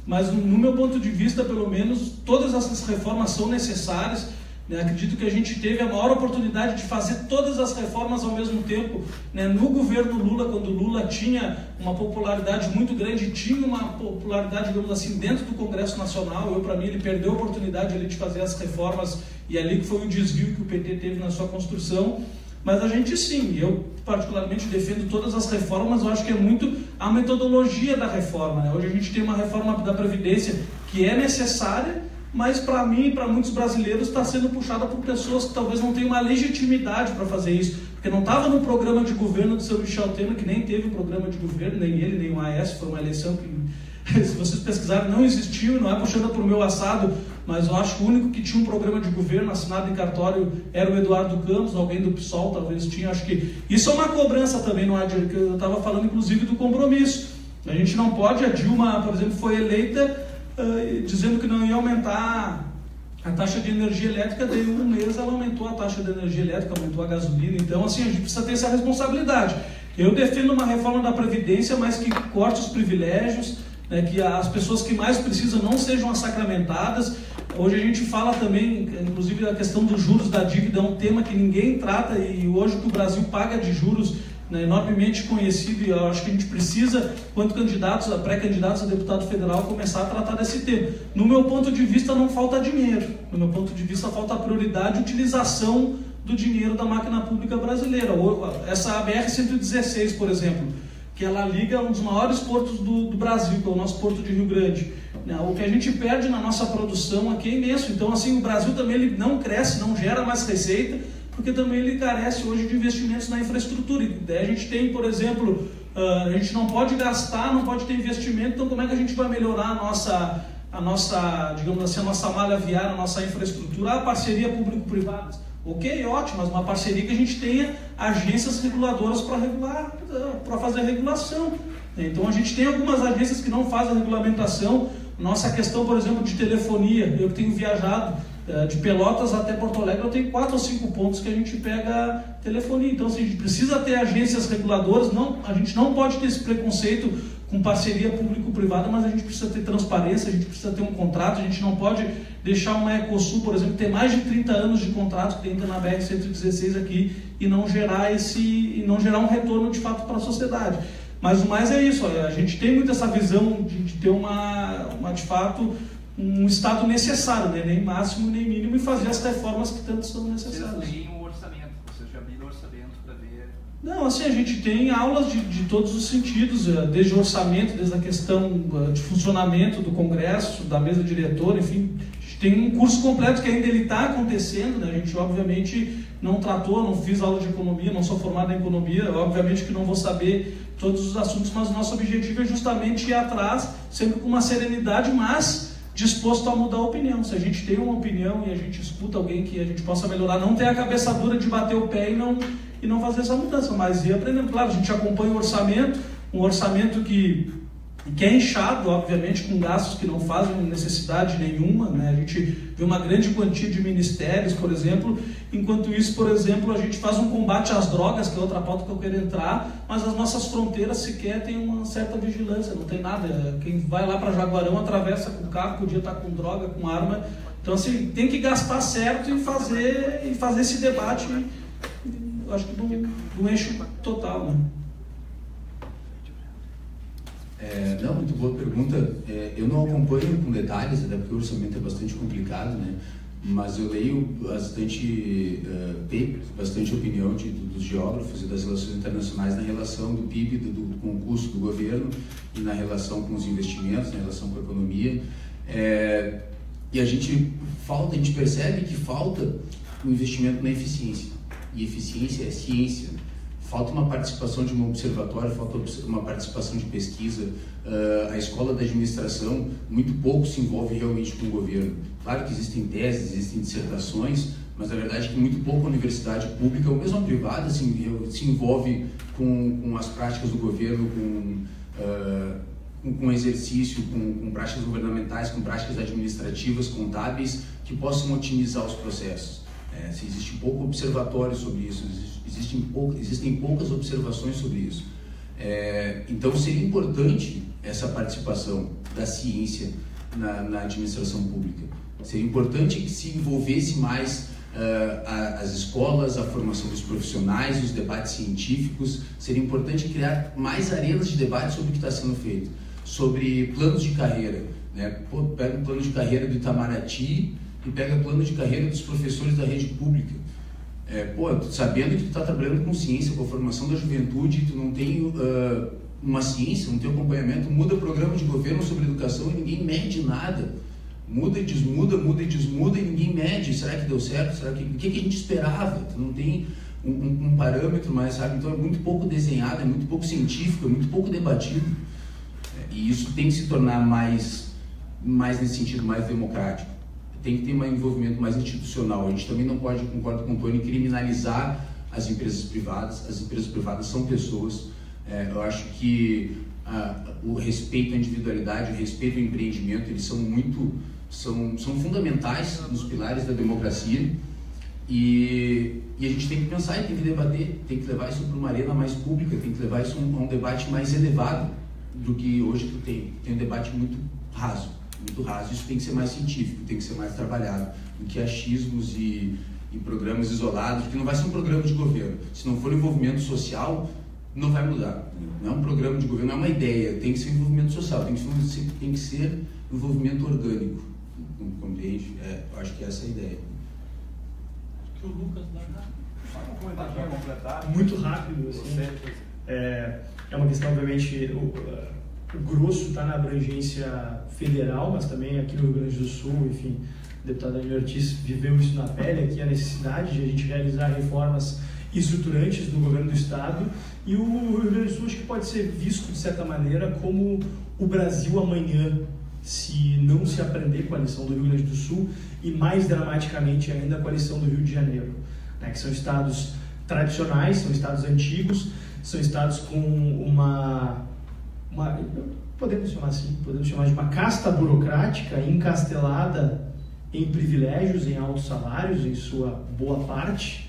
mas no meu ponto de vista, pelo menos, todas essas reformas são necessárias. Acredito que a gente teve a maior oportunidade de fazer todas as reformas ao mesmo tempo, né? No governo Lula, quando Lula tinha uma popularidade muito grande, tinha uma popularidade, digamos assim, dentro do Congresso Nacional. Para mim, ele perdeu a oportunidade ali de fazer as reformas, e ali que foi o desvio que o PT teve na sua construção. Mas a gente sim, eu particularmente defendo todas as reformas. Eu acho que é muito a metodologia da reforma, né? Hoje a gente tem uma reforma da Previdência que é necessária, mas para mim e para muitos brasileiros está sendo puxada por pessoas que talvez não tenham uma legitimidade para fazer isso. porque não estava no programa de governo do seu Michel Temer, que nem teve programa de governo, nem ele, nem o AS, foi uma eleição que, se vocês pesquisarem, não existiu, não é puxando por meu assado, mas eu acho que o único que tinha um programa de governo assinado em cartório era o Eduardo Campos, alguém do PSOL talvez tinha, acho que isso é uma cobrança também, não é, que eu estava falando inclusive do compromisso. A gente não pode, a Dilma, por exemplo, foi eleita dizendo que não ia aumentar a taxa de energia elétrica, daí um mês ela aumentou a taxa de energia elétrica, aumentou a gasolina, então assim, a gente precisa ter essa responsabilidade. Eu defendo uma reforma da Previdência, mas que corte os privilégios, né, que as pessoas que mais precisam não sejam assacramentadas. Hoje a gente fala também, inclusive, a questão dos juros da dívida, é um tema que ninguém trata, e hoje o que o Brasil paga de juros, né, enormemente conhecido, e eu acho que a gente precisa, quanto candidatos, pré-candidatos a deputado federal, começar a tratar desse tema. No meu ponto de vista, não falta dinheiro. No meu ponto de vista, falta prioridade e utilização do dinheiro da máquina pública brasileira. Essa BR-116, por exemplo, que ela liga um dos maiores portos do Brasil, que é o nosso porto de Rio Grande. O que a gente perde na nossa produção aqui é imenso. Então, assim, o Brasil também ele não cresce, não gera mais receita, porque também ele carece hoje de investimentos na infraestrutura. E daí a gente tem, por exemplo, a gente não pode gastar, não pode ter investimento, então como é que a gente vai melhorar a nossa, digamos assim, a nossa malha viária, a nossa infraestrutura? A parceria público-privada. Ok, ótimo, mas uma parceria que a gente tenha agências reguladoras para regular, para fazer a regulação. Então a gente tem algumas agências que não fazem a regulamentação. Nossa questão, por exemplo, de telefonia, eu tenho viajado de Pelotas até Porto Alegre, eu tenho 4 ou 5 pontos que a gente pega telefonia. Então assim, a gente precisa ter agências reguladoras, a gente não pode ter esse preconceito com parceria público-privada, mas a gente precisa ter transparência, a gente precisa ter um contrato, a gente não pode deixar uma Ecosul, por exemplo, ter mais de 30 anos de contrato que entra na BR-116 aqui e não gerar um retorno de fato para a sociedade. Mas o mais é isso, a gente tem muito essa visão de ter de fato, um Estado necessário, né? Nem máximo nem mínimo, e fazer as reformas que tanto são necessárias. Vocês leem o orçamento, vocês já abriram o orçamento para ver... Não, assim, a gente tem aulas de todos os sentidos, desde o orçamento, desde a questão de funcionamento do Congresso, da mesa diretora, enfim, a gente tem um curso completo que ainda ele está acontecendo, né? A gente obviamente não tratou, não fiz aula de economia, não sou formado em economia, obviamente que não vou saber todos os assuntos, mas o nosso objetivo é justamente ir atrás, sempre com uma serenidade, mas disposto a mudar a opinião. Se a gente tem uma opinião e a gente escuta alguém que a gente possa melhorar, não ter a cabeça dura de bater o pé e não fazer essa mudança, mas ir aprendendo. Claro, a gente acompanha o orçamento, um orçamento que é inchado, obviamente, com gastos que não fazem necessidade nenhuma, né? A gente vê uma grande quantia de ministérios, por exemplo, enquanto isso, por exemplo, a gente faz um combate às drogas, que é outra pauta que eu quero entrar, mas as nossas fronteiras sequer têm uma certa vigilância, não tem nada. Quem vai lá para Jaguarão atravessa com carro, podia estar com droga, com arma. Então, assim, tem que gastar certo e fazer esse debate, eu acho que do eixo total, né? Não, muito boa pergunta. Eu não acompanho com detalhes, até porque o orçamento é bastante complicado, né? Mas eu leio bastante papers, bastante opinião dos geógrafos e das relações internacionais na relação do PIB, com o custo do governo e na relação com os investimentos, na relação com a economia. E a gente percebe que falta um investimento na eficiência. E eficiência é ciência. Falta uma participação de um observatório, falta uma participação de pesquisa. A escola da administração muito pouco se envolve realmente com o governo. Claro que existem teses, existem dissertações, mas a verdade é que muito pouco a universidade pública, ou mesmo a privada, se envolve com as práticas do governo, com exercício, com práticas governamentais, com práticas administrativas, contábeis, que possam otimizar os processos. Se existe pouco observatório sobre isso, existem poucas observações sobre isso. Então seria importante essa participação da ciência na administração pública. Seria importante que se envolvesse mais as escolas, a formação dos profissionais, os debates científicos. Seria importante criar mais arenas de debate sobre o que está sendo feito, sobre planos de carreira, né? Pega o plano de carreira do Itamaraty e pega o plano de carreira dos professores da rede pública. Sabendo que tu está trabalhando com ciência, com a formação da juventude, tu não tem uma ciência, não tem acompanhamento, muda programa de governo sobre educação e ninguém mede nada. Muda e desmuda, muda e desmuda e ninguém mede. Será que deu certo? O que a gente esperava? Tu não tem um parâmetro, mas sabe, então é muito pouco desenhado, é muito pouco científico, é muito pouco debatido, e isso tem que se tornar mais nesse sentido, mais democrático. Tem que ter um envolvimento mais institucional. A gente também não pode, concordo com o Tony, criminalizar as empresas privadas. As empresas privadas são pessoas. Eu acho que o respeito à individualidade, o respeito ao empreendimento, eles são fundamentais nos pilares da democracia. E a gente tem que pensar e tem que debater, tem que levar isso para uma arena mais pública, tem que levar isso a um debate mais elevado do que hoje tu tem. Tem um debate muito raso. Isso tem que ser mais científico, tem que ser mais trabalhado do que achismos e programas isolados, porque não vai ser um programa de governo. Se não for envolvimento social, não vai mudar. Não é um programa de governo, não é uma ideia, tem que ser envolvimento social, tem que ser envolvimento orgânico. Compreende? Eu acho que essa é a ideia. Acho que o Lucas dá só um comentário para completar. Muito rápido, assim. É uma questão, obviamente, o grosso está na abrangência federal, mas também aqui no Rio Grande do Sul, enfim, o deputado Daniel Ortiz viveu isso na pele, aqui a necessidade de a gente realizar reformas estruturantes do governo do Estado, e o Rio Grande do Sul acho que pode ser visto, de certa maneira, como o Brasil amanhã, se não se aprender com a lição do Rio Grande do Sul, e mais dramaticamente ainda com a lição do Rio de Janeiro, né, que são estados tradicionais, são estados antigos, são estados com podemos chamar de uma casta burocrática encastelada em privilégios, em altos salários, em sua boa parte,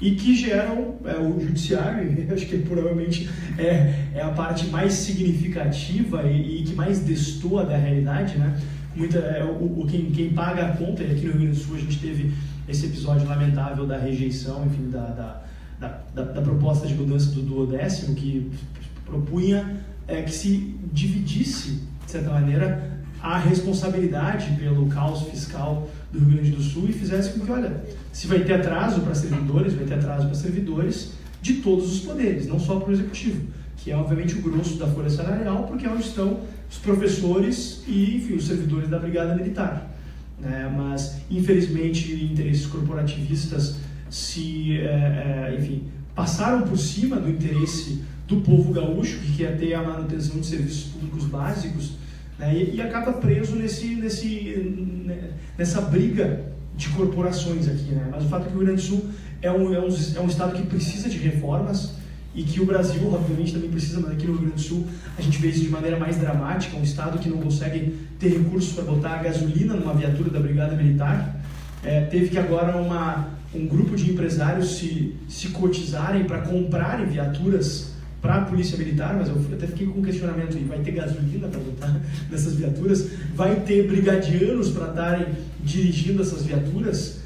e que geram o judiciário, acho que provavelmente é a parte mais significativa e que mais destoa da realidade, né? Quem paga a conta, e aqui no Rio Grande do Sul a gente teve esse episódio lamentável da rejeição, enfim, da proposta de mudança do 10º, que propunha que se dividisse, de certa maneira, a responsabilidade pelo caos fiscal do Rio Grande do Sul e fizesse com que, olha, se vai ter atraso para servidores, vai ter atraso para servidores de todos os poderes, não só para o Executivo, que é, obviamente, o grosso da folha salarial, porque é onde estão os professores e, enfim, os servidores da Brigada Militar. Mas, infelizmente, interesses corporativistas passaram por cima do interesse do povo gaúcho, que quer ter a manutenção de serviços públicos básicos, né, e acaba preso nessa briga de corporações aqui, né? Mas o fato é que o Rio Grande do Sul é um estado que precisa de reformas e que o Brasil, obviamente, também precisa, mas aqui no Rio Grande do Sul a gente vê isso de maneira mais dramática, um estado que não consegue ter recursos para botar gasolina numa viatura da Brigada Militar. Teve que agora um grupo de empresários se cotizarem para comprarem viaturas para a Polícia Militar, mas eu até fiquei com um questionamento aí, vai ter gasolina para botar nessas viaturas? Vai ter brigadianos para estarem dirigindo essas viaturas?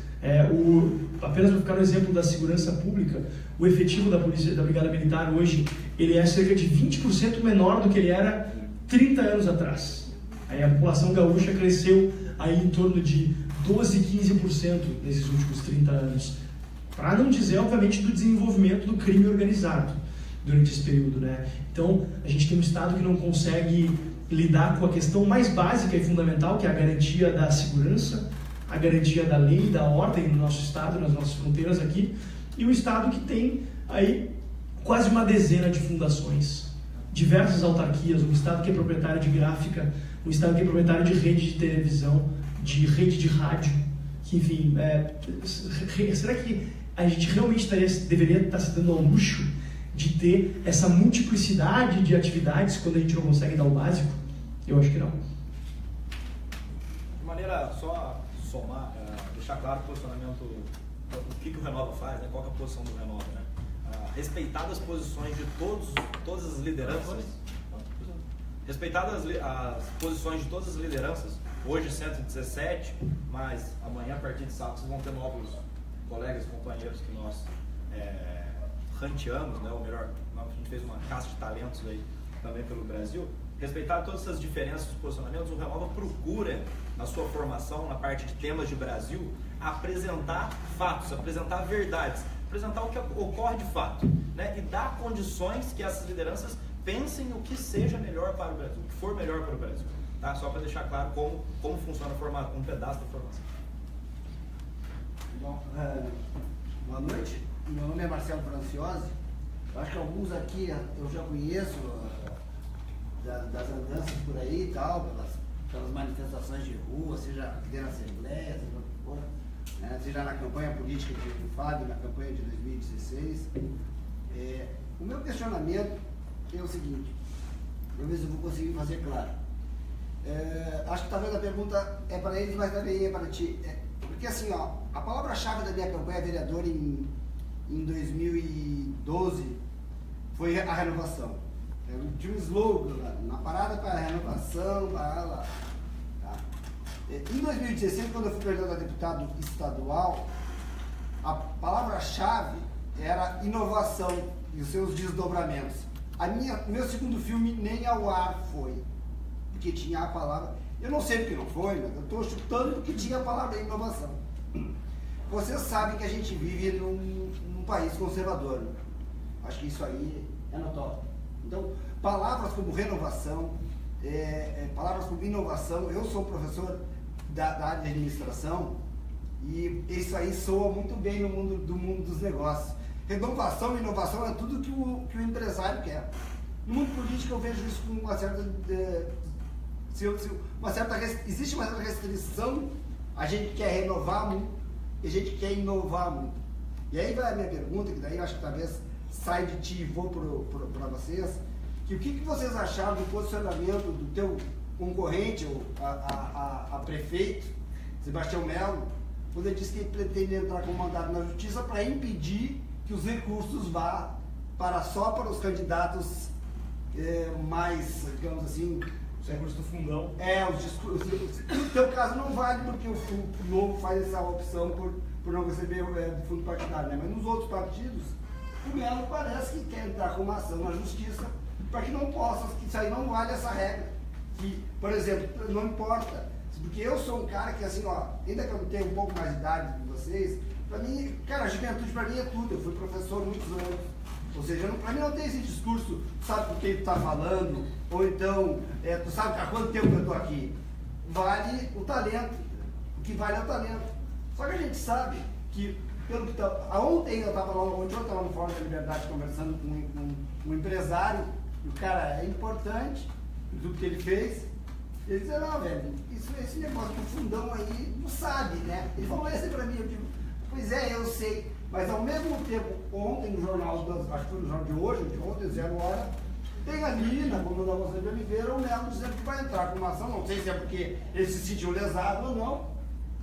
Apenas para ficar no exemplo da segurança pública, o efetivo da Brigada Militar hoje, ele é cerca de 20% menor do que ele era 30 anos atrás. Aí a população gaúcha cresceu aí em torno de 12, 15% nesses últimos 30 anos. Para não dizer, obviamente, do desenvolvimento do crime organizado durante esse período, né? Então, a gente tem um Estado que não consegue lidar com a questão mais básica e fundamental, que é a garantia da segurança, a garantia da lei e da ordem no nosso Estado, nas nossas fronteiras aqui, e um Estado que tem aí quase uma dezena de fundações, diversas autarquias, um Estado que é proprietário de gráfica, um Estado que é proprietário de rede de televisão, de rede de rádio, que, enfim, será que a gente realmente deveria estar se dando ao luxo de ter essa multiplicidade de atividades quando a gente não consegue dar o básico? Eu acho que não. De maneira só somar, deixar claro o posicionamento, o que o Renova faz, né? Qual é a posição do Renova, né? Respeitadas as posições de todas as lideranças, respeitadas as posições de todas as lideranças, hoje 117, mas amanhã, a partir de sábado, vocês vão ter novos colegas, companheiros que nós ranteamos, né? Ou melhor, a gente fez uma caça de talentos aí também pelo Brasil. Respeitar todas essas diferenças dos posicionamentos, o Renova procura, na sua formação, na parte de temas de Brasil, apresentar fatos, apresentar verdades, apresentar o que ocorre de fato, né? E dar condições que essas lideranças pensem o que seja melhor para o Brasil, o que for melhor para o Brasil. Tá? Só para deixar claro como funciona um pedaço da formação. Bom, boa noite. Meu nome é Marcelo Franciosi. Eu acho que alguns aqui eu já conheço das andanças por aí e tal, pelas manifestações de rua, seja aqui dentro da Assembleia, seja o que for, né? Seja na campanha política do Fábio, na campanha de 2016. O meu questionamento é o seguinte, talvez eu vou conseguir fazer claro. Acho que talvez a pergunta é para eles, mas também é para ti. Porque assim, ó, a palavra-chave da minha campanha vereadora em 2012 foi a renovação. Tinha um slogan lá, na parada para a renovação, para lá. Tá? Em 2016, quando eu fui candidato a deputado estadual, a palavra-chave era inovação e os seus desdobramentos. Meu segundo filme nem ao ar foi, porque tinha a palavra, eu não sei porque não foi, mas eu estou chutando porque tinha a palavra inovação. Vocês sabem que a gente vive num país conservador, né? Acho que isso aí é notório. Então, palavras como renovação, palavras como inovação, eu sou professor da área de administração e isso aí soa muito bem no mundo dos negócios. Renovação e inovação é tudo que o empresário quer. No mundo político eu vejo isso com uma certa... existe uma certa restrição, a gente quer renovar muito e a gente quer inovar muito. E aí vai a minha pergunta, que daí eu acho que talvez sai de ti e vou para vocês, que o que vocês acharam do posicionamento do teu concorrente, a prefeito, Sebastião Melo, quando ele disse que ele pretende entrar com mandado na justiça para impedir que os recursos vá só para os candidatos mais, digamos assim... Os recursos do fundão. Os discursos. No teu caso não vale, porque o Novo faz essa opção por não receber fundo partidário, né? Mas nos outros partidos, o Melo parece que quer entrar com uma ação na justiça para que não possa, que isso aí não vale essa regra. Que, por exemplo, não importa, porque eu sou um cara que assim, ó, ainda que eu tenha um pouco mais de idade que vocês, para mim, cara, a juventude para mim é tudo. Eu fui professor muitos anos. Ou seja, para mim não tem esse discurso, tu sabe por que tu está falando, ou então, tu sabe há quanto tempo eu estou aqui. Vale o talento, o que vale é o talento. Só que a gente sabe que, ontem eu estava lá no Fórum da Liberdade conversando com um empresário, e o cara é importante, tudo que ele fez. Ele disse, não, velho, esse negócio do fundão aí, não sabe, né? Ele falou esse para mim, eu digo, pois é, eu sei. Mas ao mesmo tempo, ontem no jornal, acho que foi no jornal de hoje, de ontem, 0 hora, tem ali na coluna da Moça de Oliveira o Melo dizendo que vai entrar com uma ação, não sei se é porque ele se sentiu lesado ou não,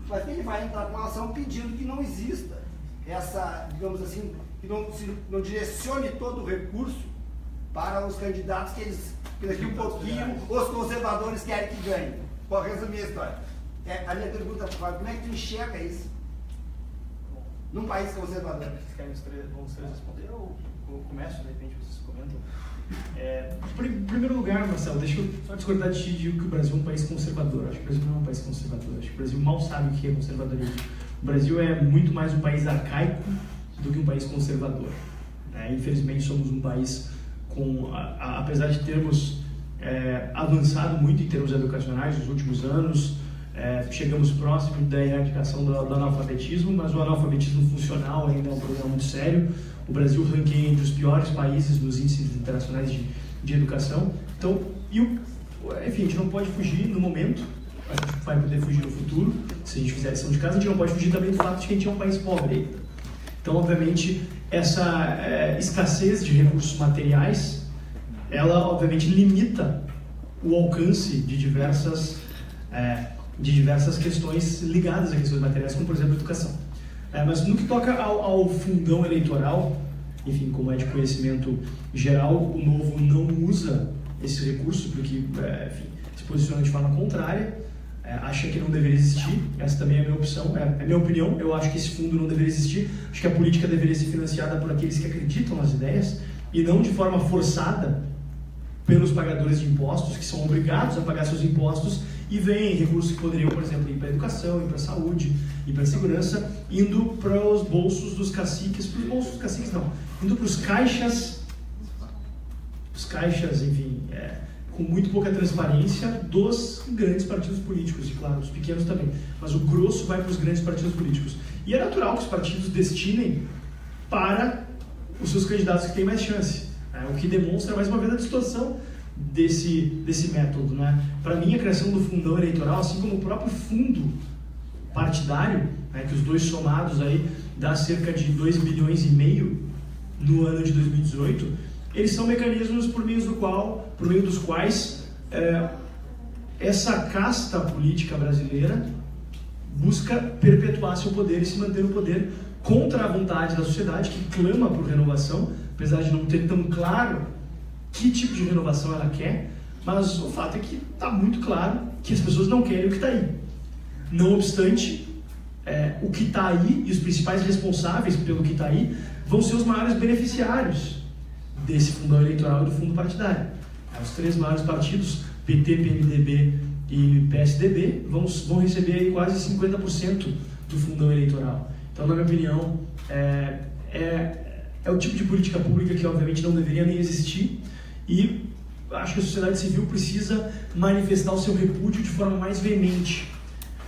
mas que ele vai entrar com uma ação pedindo que não exista essa, digamos assim, que não direcione todo o recurso para os candidatos que daqui um pouquinho os conservadores querem que ganhem. Vou resumir a história. A minha pergunta é, como é que tu enxerga isso? Num país conservador. Vocês querem vamos três responder ou começo, de repente vocês comentam? Em primeiro lugar, Marcelo, deixa eu só discordar de ti e digo que o Brasil é um país conservador. Acho que o Brasil não é um país conservador. Acho que o Brasil mal sabe o que é conservadorismo. O Brasil é muito mais um país arcaico do que um país conservador. Infelizmente somos um país com, apesar de termos avançado muito em termos educacionais nos últimos anos, chegamos próximo da erradicação do analfabetismo, mas o analfabetismo funcional ainda é um problema muito sério. O Brasil ranqueia entre os piores países nos índices internacionais de educação. Então, enfim, a gente não pode fugir no momento, a gente vai poder fugir no futuro, se a gente fizer a lição de casa. A gente não pode fugir também do fato de que a gente é um país pobre. Então, obviamente, essa escassez de recursos materiais, ela, obviamente, limita o alcance de diversas questões ligadas a questões materiais, como, por exemplo, a educação. Mas no que toca ao fundão eleitoral, enfim, como é de conhecimento geral, o Novo não usa esse recurso porque, enfim, se posiciona de forma contrária, acha que não deveria existir. Essa também é a minha opção, é a minha opinião. Eu acho que esse fundo não deveria existir. Acho que a política deveria ser financiada por aqueles que acreditam nas ideias e não de forma forçada pelos pagadores de impostos, que são obrigados a pagar seus impostos, e vem recursos que poderiam, por exemplo, ir para a educação, ir para a saúde, ir para a segurança, indo para os bolsos dos caciques, indo para os caixas, enfim, com muito pouca transparência dos grandes partidos políticos, e claro, os pequenos também, mas o grosso vai para os grandes partidos políticos. E é natural que os partidos destinem para os seus candidatos que têm mais chance. O que demonstra mais uma vez a distorção desse método, né? Para mim, a criação do fundão eleitoral, assim como o próprio fundo partidário, né, que os dois somados aí dá cerca de 2,5 bilhões no ano de 2018, eles são mecanismos por meio dos quais essa casta política brasileira busca perpetuar seu poder e se manter no poder contra a vontade da sociedade, que clama por renovação, apesar de não ter tão claro que tipo de renovação ela quer, mas o fato é que está muito claro que as pessoas não querem o que está aí. Não obstante, o que está aí e os principais responsáveis pelo que está aí vão ser os maiores beneficiários desse fundão eleitoral e do fundo partidário. Os 3 maiores partidos, PT, PMDB e PSDB, vão receber aí quase 50% do fundão eleitoral. Então, na minha opinião, é o tipo de política pública que obviamente não deveria nem existir, e acho que a sociedade civil precisa manifestar o seu repúdio de forma mais veemente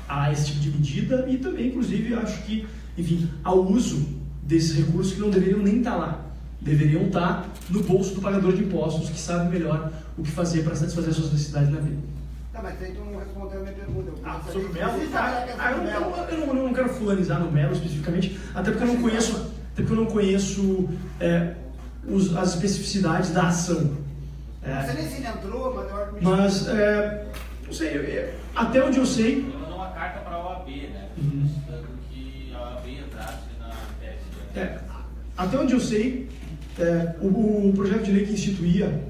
a esse tipo de medida, e também, inclusive, acho que, enfim, ao uso desses recursos que não deveriam nem estar lá, deveriam estar no bolso do pagador de impostos, que sabe melhor o que fazer para satisfazer as suas necessidades na vida. Tá, mas aí tu não respondeu a minha pergunta. Sobre o Melo? Eu não quero fulanizar no Melo especificamente, até porque eu não conheço as especificidades da ação. Você nem se ele entrou, mas não sei, até onde eu sei... Ele mandou uma carta para a OAB, né? Solicitando que a OAB entrasse na PSDB. Até onde eu sei, o projeto de lei que instituía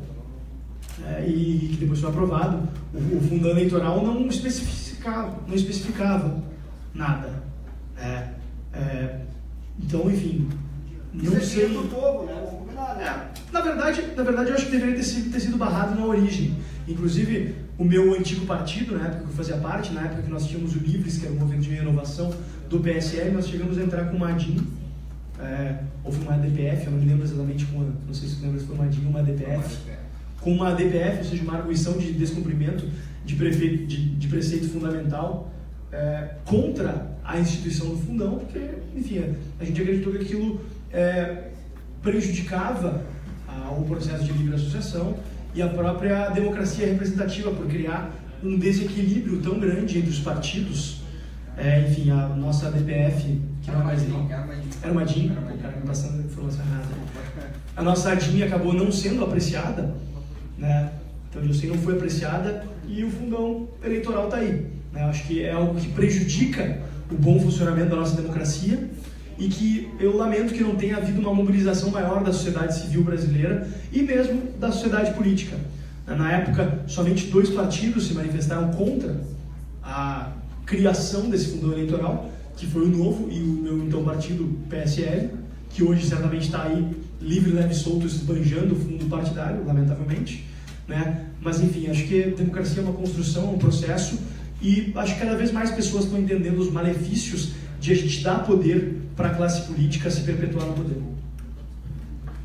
e que depois foi aprovado, o fundão eleitoral não especificava nada. Então, enfim, não sei. Do povo, né? Na verdade, eu acho que deveria ter sido barrado na origem. Inclusive, o meu antigo partido, na época que eu fazia parte, na época que nós tínhamos o Livres, que era o movimento de renovação do PSL, nós chegamos a entrar com uma ADIM, ou foi uma ADPF, eu não me lembro exatamente, não sei se você lembra se foi uma ADIM ou uma ADPF, com uma ADPF, ou seja, uma arguição de descumprimento de preceito fundamental contra a instituição do fundão, porque, enfim, a gente acreditou que aquilo prejudicava o processo de livre associação e a própria democracia representativa, por criar um desequilíbrio tão grande entre os partidos. Enfim, a nossa ADPF, que não é mais não, era uma DIN, o cara me passando informação errada. A nossa DIN acabou não sendo apreciada, né? Então, eu sei, não foi apreciada, e o fundão eleitoral está aí, né? Acho que é algo que prejudica o bom funcionamento da nossa democracia, e que eu lamento que não tenha havido uma mobilização maior da sociedade civil brasileira e mesmo da sociedade política. Na época, somente 2 partidos se manifestaram contra a criação desse fundão eleitoral, que foi o Novo e o meu então partido PSL, que hoje certamente está aí livre, leve e solto, esbanjando o fundo partidário, lamentavelmente, né? Mas enfim, acho que a democracia é uma construção, é um processo, e acho que cada vez mais pessoas estão entendendo os malefícios de a gente dar poder para a classe política se perpetuar no poder.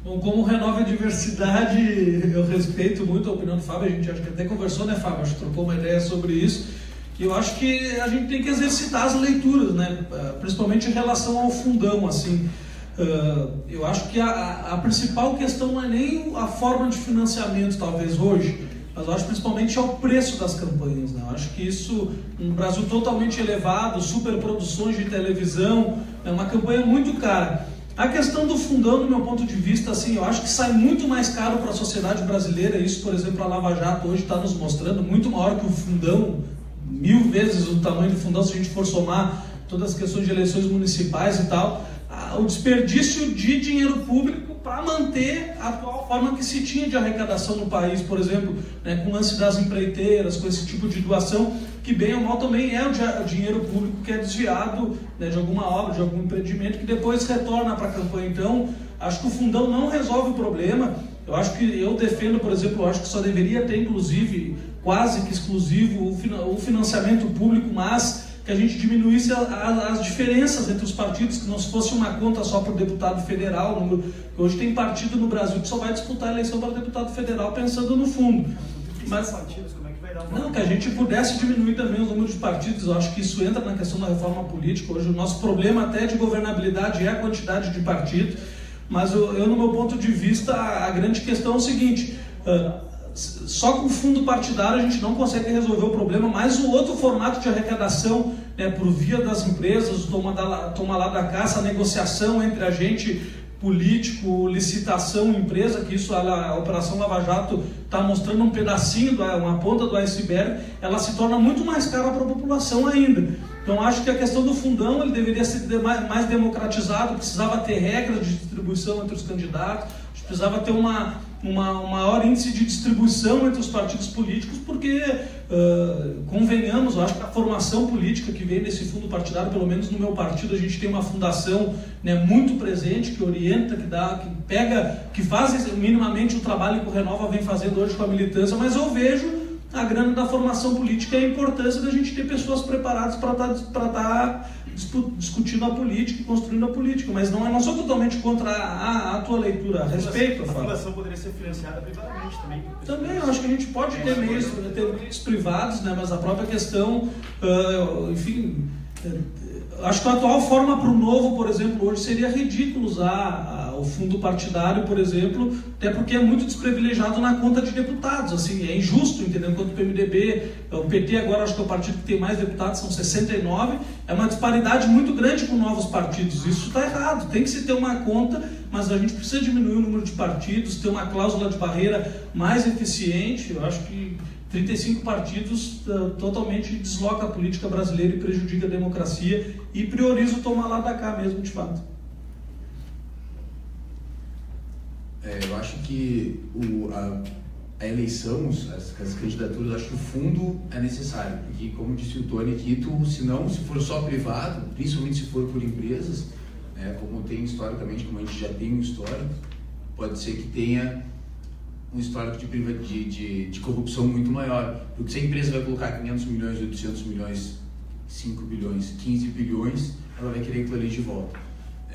Bom, como Renova a Diversidade, eu respeito muito a opinião do Fábio, a gente acho que até conversou, né, Fábio? Acho que trocou uma ideia sobre isso. E eu acho que a gente tem que exercitar as leituras, né? Principalmente em relação ao fundão, assim. Eu acho que a principal questão não é nem a forma de financiamento, talvez, hoje, mas eu acho principalmente é o preço das campanhas, né? Eu acho que isso, um Brasil totalmente elevado, superproduções de televisão, é uma campanha muito cara. A questão do fundão, do meu ponto de vista, assim, eu acho que sai muito mais caro para a sociedade brasileira. Isso, por exemplo, a Lava Jato hoje está nos mostrando, muito maior que o fundão, 1000 vezes o tamanho do fundão, se a gente for somar todas as questões de eleições municipais e tal. O desperdício de dinheiro público para manter a atual forma que se tinha de arrecadação no país, por exemplo, né, com o lance das empreiteiras, com esse tipo de doação, que bem ou mal também é o dinheiro público que é desviado, né, de alguma obra, de algum empreendimento, que depois retorna para a campanha. Então, acho que o fundão não resolve o problema. Eu defendo, por exemplo, eu acho que só deveria ter, inclusive, quase que exclusivo o financiamento público, mas que a gente diminuísse as diferenças entre os partidos, que não se fosse uma conta só por deputado federal. Hoje tem partido no Brasil que só vai disputar a eleição para deputado federal pensando no fundo. Mas não, que a gente pudesse diminuir também o número de partidos. Eu acho que isso entra na questão da reforma política. Hoje o nosso problema até de governabilidade é a quantidade de partidos. mas eu no meu ponto de vista, a grande questão é o seguinte, só com o fundo partidário a gente não consegue resolver o problema, mas o outro formato de arrecadação, né, por via das empresas, toma lá da cá, essa negociação entre agente político, licitação, empresa, que isso a Operação Lava Jato está mostrando um pedacinho, uma ponta do iceberg, ela se torna muito mais cara para a população ainda. Então acho que a questão do fundão ele deveria ser mais democratizado, precisava ter regras de distribuição entre os candidatos, precisava ter um maior índice de distribuição entre os partidos políticos, porque, convenhamos, eu acho que a formação política que vem desse fundo partidário, pelo menos no meu partido, a gente tem uma fundação, né, muito presente, que orienta, que pega, que faz minimamente o trabalho que o Renova vem fazendo hoje com a militância, mas eu vejo a grana da formação política e a importância da gente ter pessoas preparadas para estar discutindo a política e construindo a política, mas não sou totalmente contra a tua leitura, a respeito. A fundação poderia ser financiada privadamente também. Também, eu acho que a gente pode ter meios privados, né, mas a própria questão, enfim, acho que a atual forma para o Novo, por exemplo, hoje seria ridículo usar o fundo partidário, por exemplo, até porque é muito desprivilegiado na conta de deputados, assim, é injusto, entendeu? Enquanto o PMDB, o PT agora acho que é o partido que tem mais deputados, são 69, é uma disparidade muito grande com novos partidos, isso está errado, tem que se ter uma conta, mas a gente precisa diminuir o número de partidos, ter uma cláusula de barreira mais eficiente, eu acho que 35 partidos totalmente desloca a política brasileira e prejudica a democracia e prioriza o tomar lá da cá mesmo, de fato. Eu acho que a eleição, as candidaturas, eu acho que o fundo é necessário, porque como disse o Tony aqui, se for só privado, principalmente se for por empresas, né, como tem historicamente, como a gente já tem um histórico, pode ser que tenha um histórico de corrupção muito maior, porque se a empresa vai colocar 500 milhões, 800 milhões, 5 bilhões, 15 bilhões, ela vai querer aquilo ali de volta.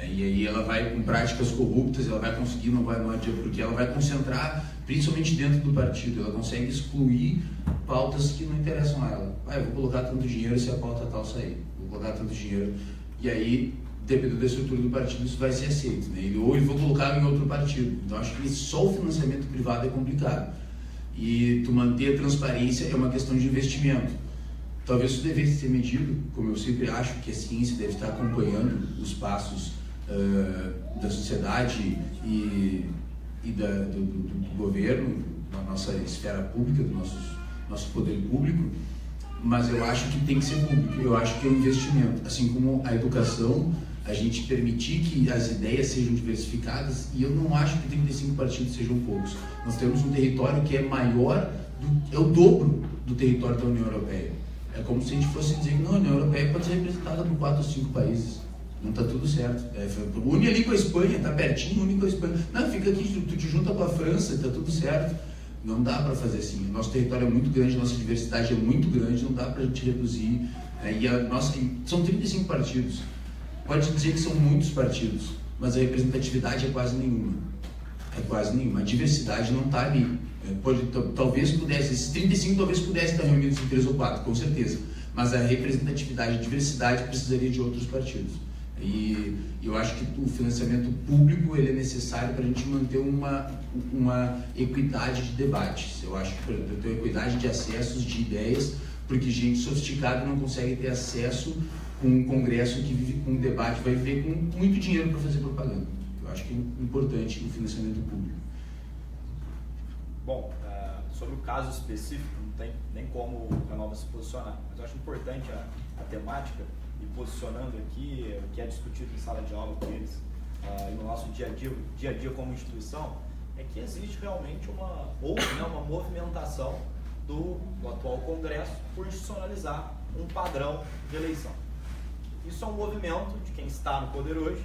E aí ela vai com práticas corruptas, ela vai conseguir, não adianta, porque ela vai concentrar, principalmente dentro do partido, ela consegue excluir pautas que não interessam a ela. Eu vou colocar tanto dinheiro se a pauta tal sair, vou colocar tanto dinheiro, e aí, dependendo da estrutura do partido, isso vai ser aceito, né? Ou ele vou colocar em outro partido. Então acho que só o financiamento privado é complicado. E tu manter a transparência é uma questão de investimento. Talvez isso devesse ser medido, como eu sempre acho que a ciência deve estar acompanhando os passos da sociedade e do governo, na nossa esfera pública, do nosso poder público, mas eu acho que tem que ser público, eu acho que é um investimento, assim como a educação, a gente permitir que as ideias sejam diversificadas, e eu não acho que 35 partidos sejam poucos. Nós temos um território que é maior, é o dobro do território da União Europeia. É como se a gente fosse dizer que não, a União Europeia pode ser representada por 4 ou 5 países. Não está tudo certo. Une ali com a Espanha, está pertinho, une com a Espanha. Não, fica aqui, tu te junta com a França, está tudo certo. Não dá para fazer assim. Nosso território é muito grande, nossa diversidade é muito grande, não dá para a gente reduzir. São 35 partidos. Pode dizer que são muitos partidos, mas a representatividade é quase nenhuma. É quase nenhuma. A diversidade não está ali. Talvez pudesse, esses 35 talvez pudessem estar reunidos em 3 ou 4, com certeza. Mas a representatividade, a diversidade precisaria de outros partidos. E eu acho que o financiamento público ele é necessário para a gente manter uma equidade de debates. Eu acho que para ter equidade de acessos, de ideias, porque gente sofisticada não consegue ter acesso com um congresso que vive com um debate, vai viver com muito dinheiro para fazer propaganda. Eu acho que é importante o financiamento público. Bom, sobre o caso específico, não tem nem como o Renova se posicionar, mas eu acho importante a temática, e posicionando aqui o que é discutido em sala de aula com eles, e no nosso dia a dia como instituição, é que existe realmente uma movimentação do atual Congresso por institucionalizar um padrão de eleição. Isso é um movimento de quem está no poder hoje,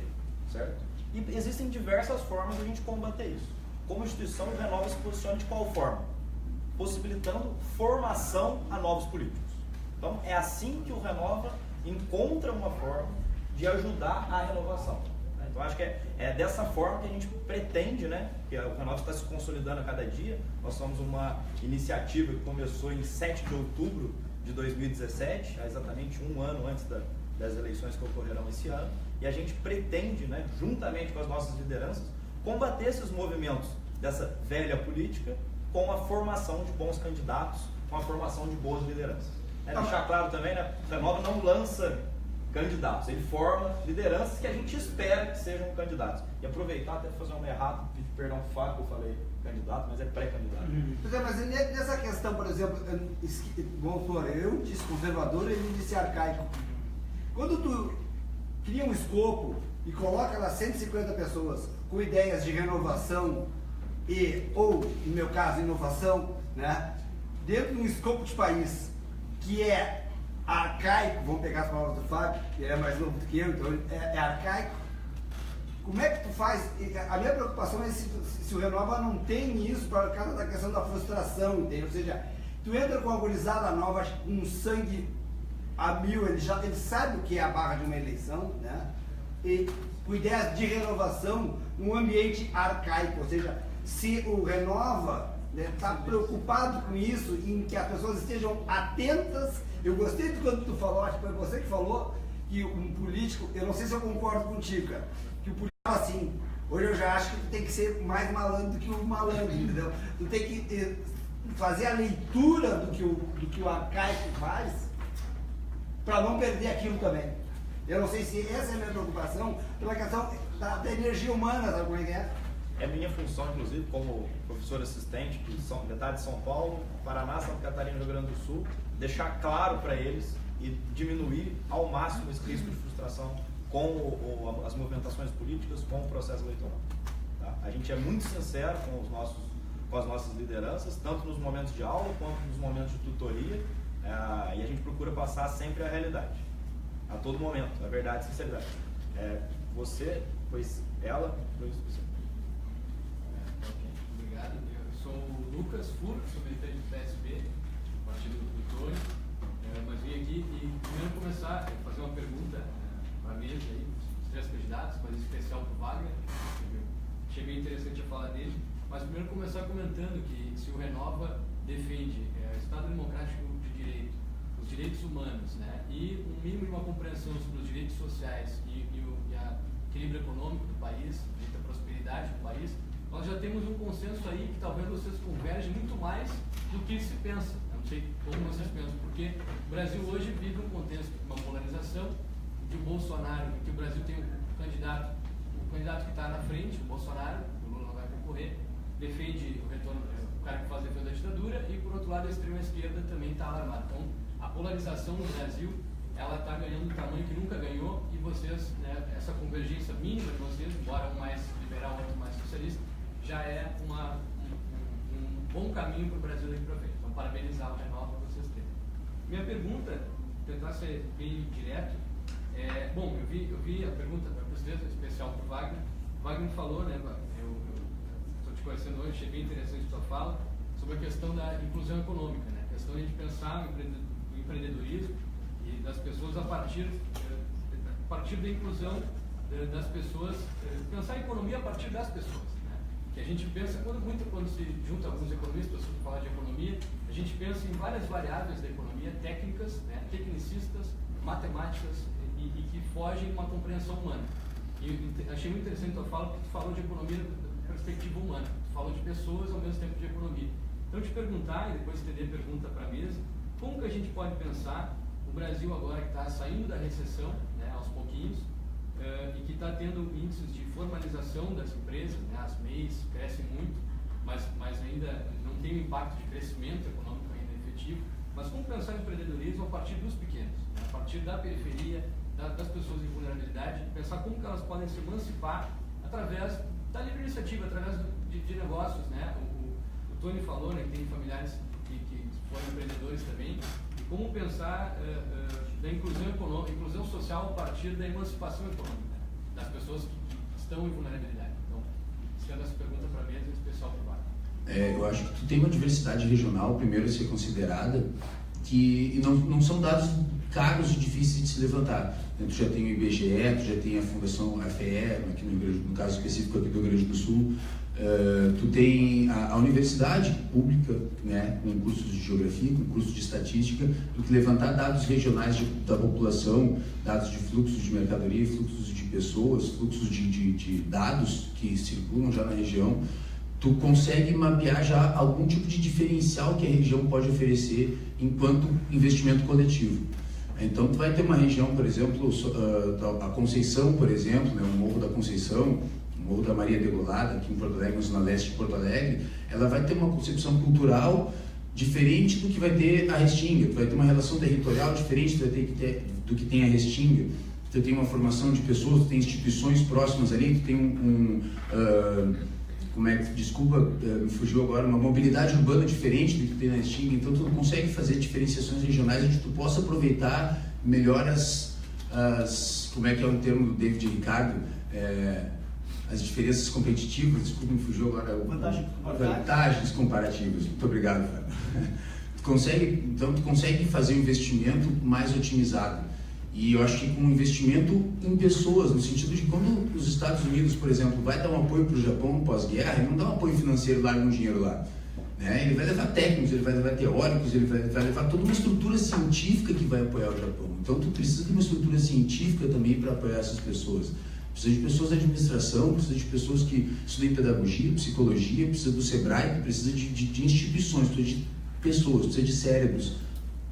certo? E existem diversas formas de a gente combater isso. Como instituição, o Renova se posiciona de qual forma? Possibilitando formação a novos políticos. Então, é assim que o Renova encontra uma forma de ajudar a renovação. Então, acho que é dessa forma que a gente pretende, né? Que o Renova está se consolidando a cada dia. Nós somos uma iniciativa que começou em 7 de outubro de 2017, exatamente um ano antes das eleições que ocorrerão esse ano, e a gente pretende, né, juntamente com as nossas lideranças, combater esses movimentos dessa velha política com a formação de bons candidatos, com a formação de boas lideranças. Deixar claro também, né, o Renova não lança candidatos, ele forma lideranças que a gente espera que sejam candidatos. E aproveitar até fazer uma errata, pedir perdão pro Fábio, eu falei candidato, mas é pré-candidato. Mas nessa questão, por exemplo, o autor, eu disse conservador, ele disse arcaico. Quando tu cria um escopo e coloca lá 150 pessoas com ideias de renovação ou, no meu caso, inovação, né, dentro de um escopo de país que é arcaico, vamos pegar as palavras do Fábio, que é mais novo do que eu, então é arcaico. Como é que tu faz? A minha preocupação é se o Renova não tem isso por causa da questão da frustração, entende? Ou seja, tu entra com uma gurizada nova, um sangue a mil, ele sabe o que é a barra de uma eleição, né? E com ideias de renovação num ambiente arcaico, ou seja, se o Renova está preocupado com isso, em que as pessoas estejam atentas. Eu gostei de quando tu falou, acho que foi você que falou, que um político, eu não sei se eu concordo contigo, cara, que o político fala assim, hoje eu já acho que tu tem que ser mais malandro do que o malandro, entendeu? Tu tem que fazer a leitura do que o arcaico faz, para não perder aquilo também. Eu não sei se essa é a minha preocupação, pela questão da energia humana, sabe como é que é? É minha função, inclusive, como professor assistente de metade de São Paulo, Paraná, Santa Catarina e Rio Grande do Sul, deixar claro para eles e diminuir ao máximo esse risco de frustração com as movimentações políticas, com o processo eleitoral. Tá? A gente é muito sincero com as nossas lideranças, tanto nos momentos de aula quanto nos momentos de tutoria, e a gente procura passar sempre a realidade, a todo momento, a verdade e sinceridade. Você, pois ela, pois você. Obrigado. Eu sou o Lucas Fur, sou militante do PSB, partido do Tony, mas vim aqui e primeiro começar a fazer uma pergunta para a mesa aí, os três candidatos, mas em especial para o Wagner. Achei bem interessante a fala dele, mas primeiro começar comentando que se o Renova defende o Estado Democrático de Direito, os direitos humanos, né, e um mínimo de uma compreensão sobre os direitos sociais e o equilíbrio econômico do país, a prosperidade do país, nós já temos um consenso aí que talvez vocês convergem muito mais do que se pensa. Eu não sei como vocês pensam, porque o Brasil hoje vive um contexto de uma polarização, de o Bolsonaro, que o Brasil tem o candidato que está na frente, o Bolsonaro, o Lula não vai concorrer, defende o retorno, o cara que faz defesa da ditadura, e por outro lado a extrema-esquerda também está alarmada. Então a polarização no Brasil, ela está ganhando um tamanho que nunca ganhou, e vocês, né, essa convergência mínima de vocês, embora um mais liberal, outro mais socialista, já é um bom caminho para o Brasil daqui para frente. Então, parabenizar o Renova para vocês terem. Minha pergunta, tentar ser bem direto, bom, eu vi a pergunta para vocês, especial para o Wagner. O Wagner falou, né, eu estou te conhecendo hoje, achei bem interessante a sua fala, sobre a questão da inclusão econômica, né, a questão de a gente pensar no empreendedorismo e das pessoas a partir da inclusão das pessoas, pensar a economia a partir das pessoas. Que a gente pensa, quando se junta alguns economistas para falar de economia, a gente pensa em várias variáveis da economia, técnicas, né, tecnicistas, matemáticas, e que fogem de uma compreensão humana. E achei muito interessante a tua fala, porque tu falou de economia da perspectiva humana, tu falou de pessoas ao mesmo tempo de economia. Então, te perguntar, e depois estender a pergunta para a mesa, como que a gente pode pensar o Brasil agora que está saindo da recessão, né, aos pouquinhos, e que está tendo índices de formalização das empresas, né, as MEIs crescem muito, mas ainda não tem um impacto de crescimento econômico ainda efetivo. Mas como pensar em empreendedorismo a partir dos pequenos, né, a partir da periferia, das pessoas em vulnerabilidade, pensar como que elas podem se emancipar através da livre iniciativa, através de negócios, né? O Tony falou, né, que tem familiares que foram empreendedores também, e como pensar da inclusão social a partir da emancipação econômica das pessoas que estão em vulnerabilidade. Então, sendo essa pergunta para a mesa, em especial para o Wagner. Eu acho que tu tem uma diversidade regional, primeiro a ser considerada, que não são dados caros e difíceis de se levantar. Tu já tem o IBGE, tu já tem a Fundação AFE, aqui no caso específico aqui do Rio Grande do Sul, Tu tem a universidade pública, né, com cursos de geografia, com cursos de estatística, tu que levantar dados regionais da população, dados de fluxos de mercadoria, fluxos de pessoas, fluxos de dados que circulam já na região, tu consegue mapear já algum tipo de diferencial que a região pode oferecer enquanto investimento coletivo. Então, tu vai ter uma região, por exemplo, a Conceição, por exemplo, né, o Morro da Conceição, o Morro da Maria Degolada, aqui em Porto Alegre, na zona leste de Porto Alegre, ela vai ter uma concepção cultural diferente do que vai ter a Restinga. Tu vai ter uma relação territorial diferente do que tem a Restinga. Tu tem uma formação de pessoas, tu tem instituições próximas ali, tu tem desculpa, me fugiu agora, uma mobilidade urbana diferente do que tem na Restinga. Então tu consegue fazer diferenciações regionais onde tu possa aproveitar melhor como é que é o termo do David Ricardo, as diferenças competitivas, desculpa, me fugiu agora, vantagens comparativas. Muito obrigado, Fábio. Tu consegue fazer um investimento mais otimizado. E eu acho que com um investimento em pessoas, no sentido de quando os Estados Unidos, por exemplo, vai dar um apoio para o Japão pós-guerra, ele não dá um apoio financeiro, larga um dinheiro lá. Né? Ele vai levar técnicos, ele vai levar teóricos, ele vai levar toda uma estrutura científica que vai apoiar o Japão. Então tu precisa de uma estrutura científica também para apoiar essas pessoas. Precisa de pessoas da administração, precisa de pessoas que estudem pedagogia, psicologia, precisa do SEBRAE, precisa de instituições, precisa de pessoas, precisa de cérebros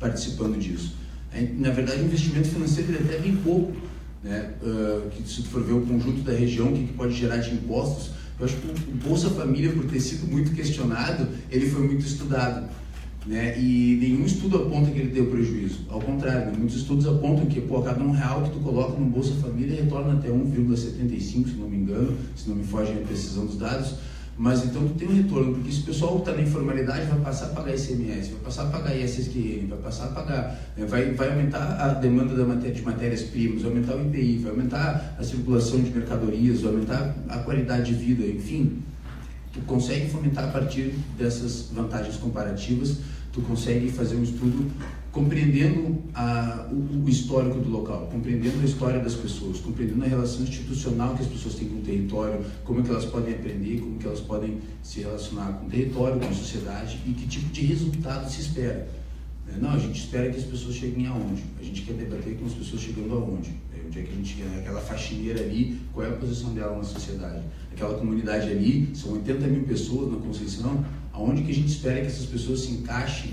participando disso. Na verdade, o investimento financeiro ele até vem pouco, né? Que se tu for ver o conjunto da região, o que pode gerar de impostos, eu acho que o Bolsa Família, por ter sido muito questionado, ele foi muito estudado, né? E nenhum estudo aponta que ele deu prejuízo. Ao contrário, né? Muitos estudos apontam que cada R$1 que tu coloca no Bolsa Família retorna até 1,75, se não me engano, se não me foge a precisão dos dados. Mas então tu tem um retorno, porque se o pessoal está na informalidade vai passar a pagar ICMS, vai passar a pagar ISSQN, vai passar a pagar, né, vai aumentar a demanda de matérias-primas, vai aumentar o IPI, vai aumentar a circulação de mercadorias, vai aumentar a qualidade de vida, enfim. Tu consegue fomentar a partir dessas vantagens comparativas, tu consegue fazer um estudo compreendendo o histórico do local, compreendendo a história das pessoas, compreendendo a relação institucional que as pessoas têm com o território, como é que elas podem aprender, como que elas podem se relacionar com o território, com a sociedade e que tipo de resultado se espera. Não, a gente espera que as pessoas cheguem aonde? A gente quer debater com as pessoas chegando aonde? Onde é que a gente, aquela faxineira ali, qual é a posição dela na sociedade? Aquela comunidade ali, são 80 mil pessoas na Conceição, aonde que a gente espera que essas pessoas se encaixem,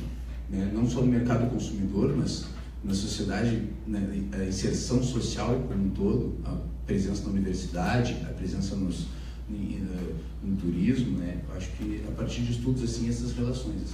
né? Não só no mercado consumidor, mas na sociedade, né? A inserção social como um todo, a presença na universidade, a presença no turismo, né? Eu acho que a partir de estudos assim, essas relações.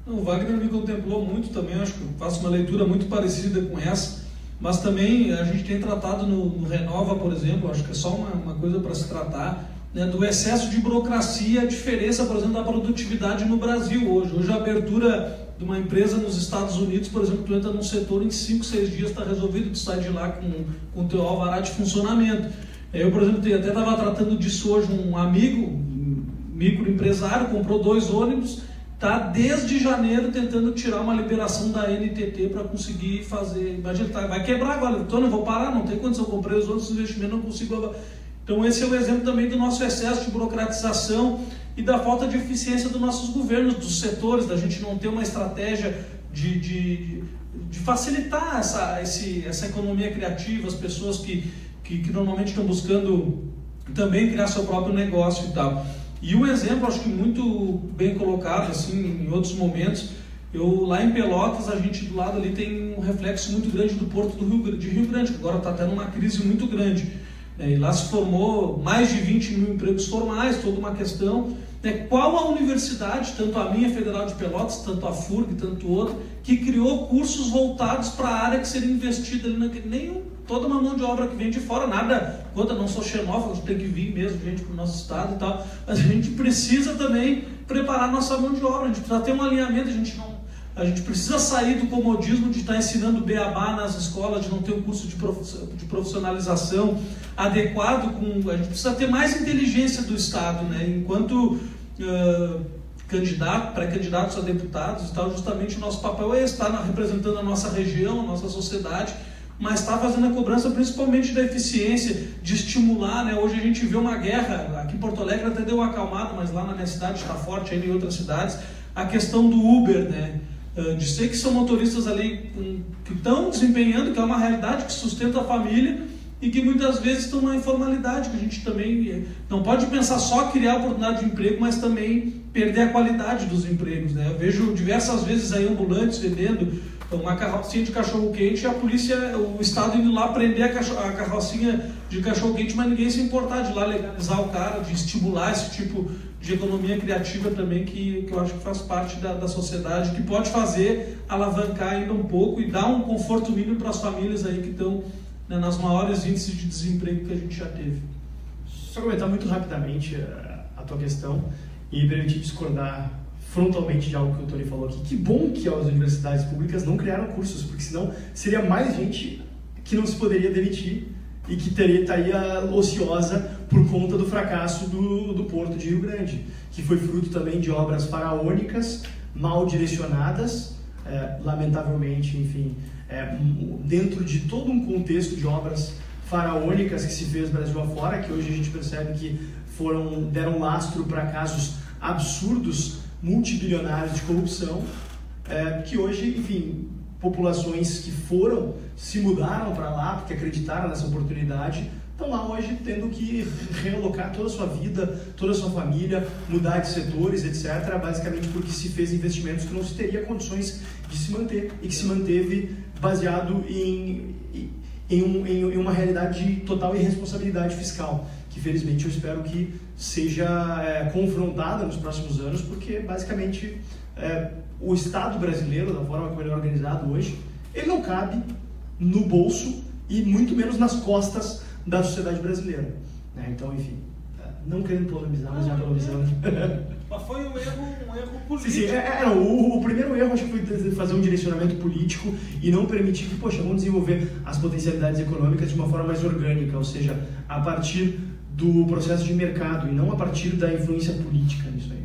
O Wagner me contemplou muito também, acho que eu faço uma leitura muito parecida com essa, mas também a gente tem tratado no Renova, por exemplo, acho que é só uma coisa para se tratar, né, do excesso de burocracia, a diferença, por exemplo, da produtividade no Brasil hoje. Hoje a abertura de uma empresa nos Estados Unidos, por exemplo, tu entra num setor em 5, 6 dias está resolvido, tu sai de lá com o teu alvará de funcionamento. Eu, por exemplo, até estava tratando disso hoje, um amigo, um microempresário, comprou 2 ônibus, está desde janeiro tentando tirar uma liberação da NTT para conseguir fazer. Imagina, vai quebrar agora, então não vou parar, não tem condição, eu comprei os outros investimentos, não consigo. Então esse é o exemplo também do nosso excesso de burocratização e da falta de eficiência dos nossos governos, dos setores, da gente não ter uma estratégia de facilitar essa economia criativa, as pessoas que normalmente estão buscando também criar seu próprio negócio e tal. E um exemplo, acho que muito bem colocado, assim, em outros momentos, lá em Pelotas, a gente do lado ali tem um reflexo muito grande do Porto de Rio Grande, que agora está tendo uma crise muito grande. E lá se formou mais de 20 mil empregos formais, toda uma questão. Qual a universidade, tanto a minha Federal de Pelotas, tanto a FURG, tanto outra, que criou cursos voltados para a área que seria investida ali toda uma mão de obra que vem de fora, nada contra, não sou xenófobo, tem que vir mesmo gente para o nosso estado e tal, mas a gente precisa também preparar nossa mão de obra, a gente precisa ter um alinhamento, a gente precisa sair do comodismo de estar ensinando beabá nas escolas, de não ter um curso de profissionalização adequado, a gente precisa ter mais inteligência do Estado, né? Enquanto pré-candidatos a deputados e tal, justamente o nosso papel é estar representando a nossa região, a nossa sociedade, mas está fazendo a cobrança principalmente da eficiência, de estimular, né? Hoje a gente vê uma guerra, aqui em Porto Alegre até deu uma acalmada, mas lá na minha cidade está forte, ainda em outras cidades, a questão do Uber, né? De ser que são motoristas ali que estão desempenhando, que é uma realidade que sustenta a família e que muitas vezes estão na informalidade, que a gente também não pode pensar só criar oportunidade de emprego, mas também perder a qualidade dos empregos, né? Eu vejo diversas vezes aí ambulantes vendendo uma carrocinha de cachorro-quente e a polícia, o Estado indo lá prender a carrocinha de cachorro-quente, mas ninguém se importar de lá legalizar o cara, de estimular esse tipo de economia criativa também, que eu acho que faz parte da sociedade, que pode fazer alavancar ainda um pouco e dar um conforto mínimo para as famílias aí que estão, né, nas maiores índices de desemprego que a gente já teve. Só comentar muito rapidamente a tua questão e me permitir discordar frontalmente de algo que o Tony falou aqui. Que bom que as universidades públicas não criaram cursos, porque senão seria mais gente que não se poderia demitir e que estaria ociosa por conta do fracasso do Porto de Rio Grande, que foi fruto também de obras faraônicas, mal direcionadas, lamentavelmente, enfim, dentro de todo um contexto de obras faraônicas que se fez Brasil afora, que hoje a gente percebe que deram lastro para casos absurdos, multibilionários de corrupção, que hoje, enfim, populações que se mudaram para lá porque acreditaram nessa oportunidade, estão lá hoje tendo que realocar toda a sua vida, toda a sua família, mudar de setores, etc., basicamente porque se fez investimentos que não se teria condições de se manter e que se manteve baseado em uma realidade de total irresponsabilidade fiscal, que felizmente eu espero que seja confrontada nos próximos anos, porque basicamente o Estado brasileiro, da forma como ele é organizado hoje, ele não cabe no bolso e muito menos nas costas da sociedade brasileira, né? Então, enfim, não querendo polemizar, mas já polemizando. Mas foi um erro político. Sim, o primeiro erro acho que foi fazer um direcionamento político e não permitir que, vamos desenvolver as potencialidades econômicas de uma forma mais orgânica, ou seja, a partir do processo de mercado e não a partir da influência política nisso aí.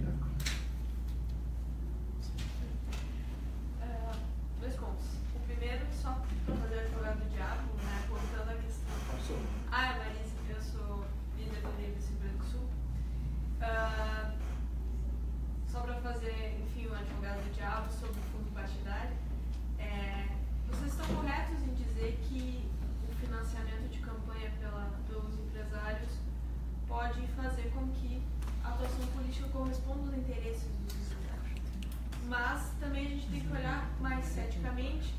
Dois pontos. O primeiro, só para fazer o advogado do diabo, né, apontando a questão. Marisa, eu sou líder do Livre Rio Grande do Sul. Só para fazer, enfim, o advogado do diabo sobre o fundo partidário, vocês estão corretos em dizer que o financiamento de campanha pelos empresários pode fazer com que a atuação política corresponda aos interesses dos empresários. Mas também a gente tem que olhar mais ceticamente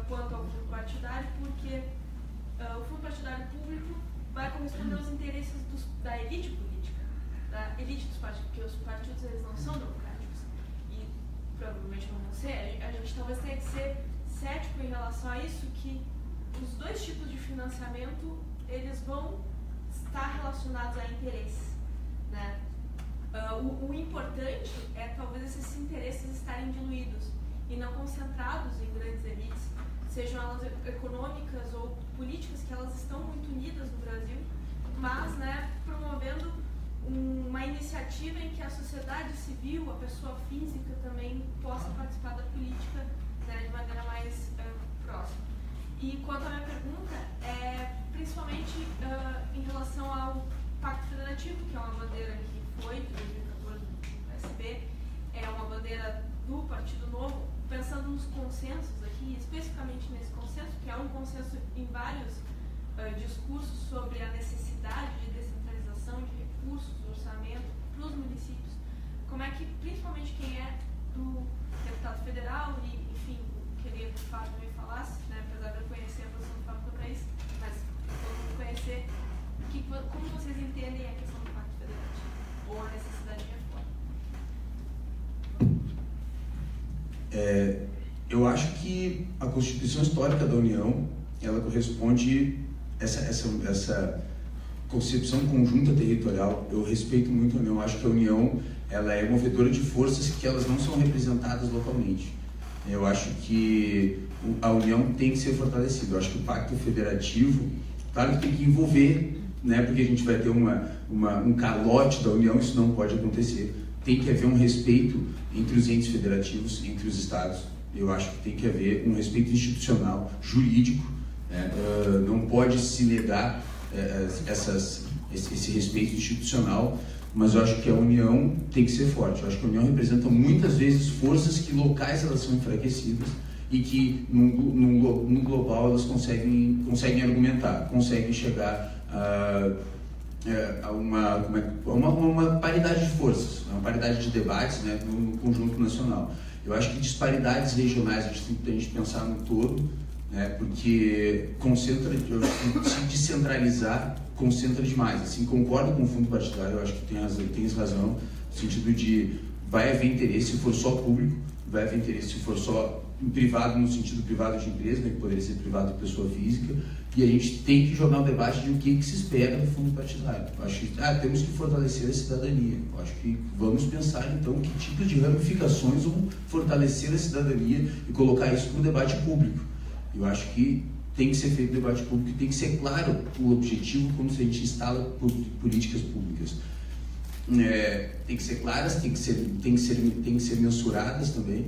quanto ao fundo partidário, porque o fundo partidário público vai corresponder aos interesses da elite política, da elite dos partidos, porque os partidos eles não são democráticos e provavelmente não vão ser. A gente talvez tenha que ser cético em relação a isso, que os dois tipos de financiamento eles vão estar relacionados a interesses, né? O importante é talvez esses interesses estarem diluídos e não concentrados em grandes elites, sejam elas econômicas ou políticas, que elas estão muito unidas no Brasil, mas, né, promovendo uma iniciativa em que a sociedade civil, a pessoa física também possa participar da política, né, de maneira mais próxima. E quanto à minha pergunta, principalmente em relação ao Pacto Federativo, que é uma bandeira que foi de 2014 do PSB, é uma bandeira do Partido Novo, pensando nos consensos aqui, especificamente nesse consenso, que é um consenso em vários discursos sobre a necessidade de descentralização de recursos, do orçamento para os municípios. Como é que, principalmente quem é do deputado federal, e enfim, queria que o Fábio me falasse, né, apesar de eu conhecer a posição do Fábio quanto a isso, mas todo mundo conhecer, como vocês entendem a questão do Pacto Federativo, ou a necessidade de reforma? Eu acho que a Constituição Histórica da União, ela corresponde essa concepção conjunta territorial. Eu respeito muito a União, acho que a União ela é movedora de forças que elas não são representadas localmente. Eu acho que a União tem que ser fortalecida. Eu acho que o Pacto Federativo, claro que tem que envolver, né, porque a gente vai ter um calote da União, isso não pode acontecer. Tem que haver um respeito entre os entes federativos, entre os estados. Eu acho que tem que haver um respeito institucional, jurídico, Não pode se negar esse respeito institucional, mas eu acho que a União tem que ser forte. Eu acho que a União representa muitas vezes forças que locais elas são enfraquecidas e que no global elas conseguem argumentar, conseguem chegar a uma paridade de forças, uma paridade de debates, né, no conjunto nacional. Eu acho que disparidades regionais a gente tem que pensar no todo, né, porque se descentralizar concentra demais. Assim, concordo com o fundo partidário, eu acho que tens razão, no sentido de vai haver interesse se for só público, vai haver interesse se for só privado, no sentido privado de empresa, né, que poderia ser privado de pessoa física, e a gente tem que jogar um debate de o que se espera do fundo partidário. Eu acho que temos que fortalecer a cidadania. Eu acho que vamos pensar, então, que tipo de ramificações vão fortalecer a cidadania e colocar isso para o debate público. Eu acho que tem que ser feito o debate público e tem que ser claro o objetivo quando a gente instala políticas públicas. Tem que ser claras, tem que ser mensuradas também.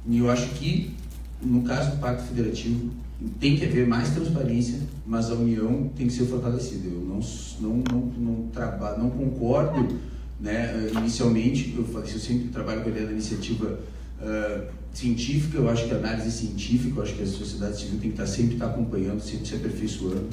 E eu acho que, no caso do Pacto Federativo, tem que haver mais transparência, mas a União tem que ser fortalecida. Eu não concordo, né, inicialmente, eu sempre trabalho com a ideia da iniciativa científica. Eu acho que a análise científica, eu acho que a sociedade civil tem que sempre estar acompanhando, sempre se aperfeiçoando.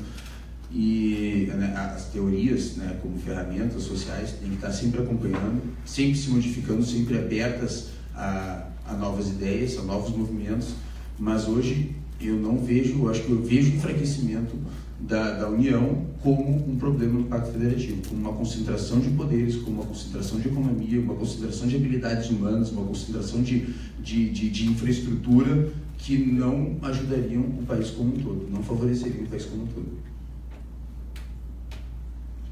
E, né, as teorias, né, como ferramentas sociais, tem que estar sempre acompanhando, sempre se modificando, sempre abertas a novas ideias, a novos movimentos. Mas hoje eu não vejo, eu acho que eu vejo o enfraquecimento da União como um problema do Pacto Federativo, como uma concentração de poderes, como uma concentração de economia, uma concentração de habilidades humanas, uma concentração de infraestrutura que não ajudariam o país como um todo, não favoreceriam o país como um todo.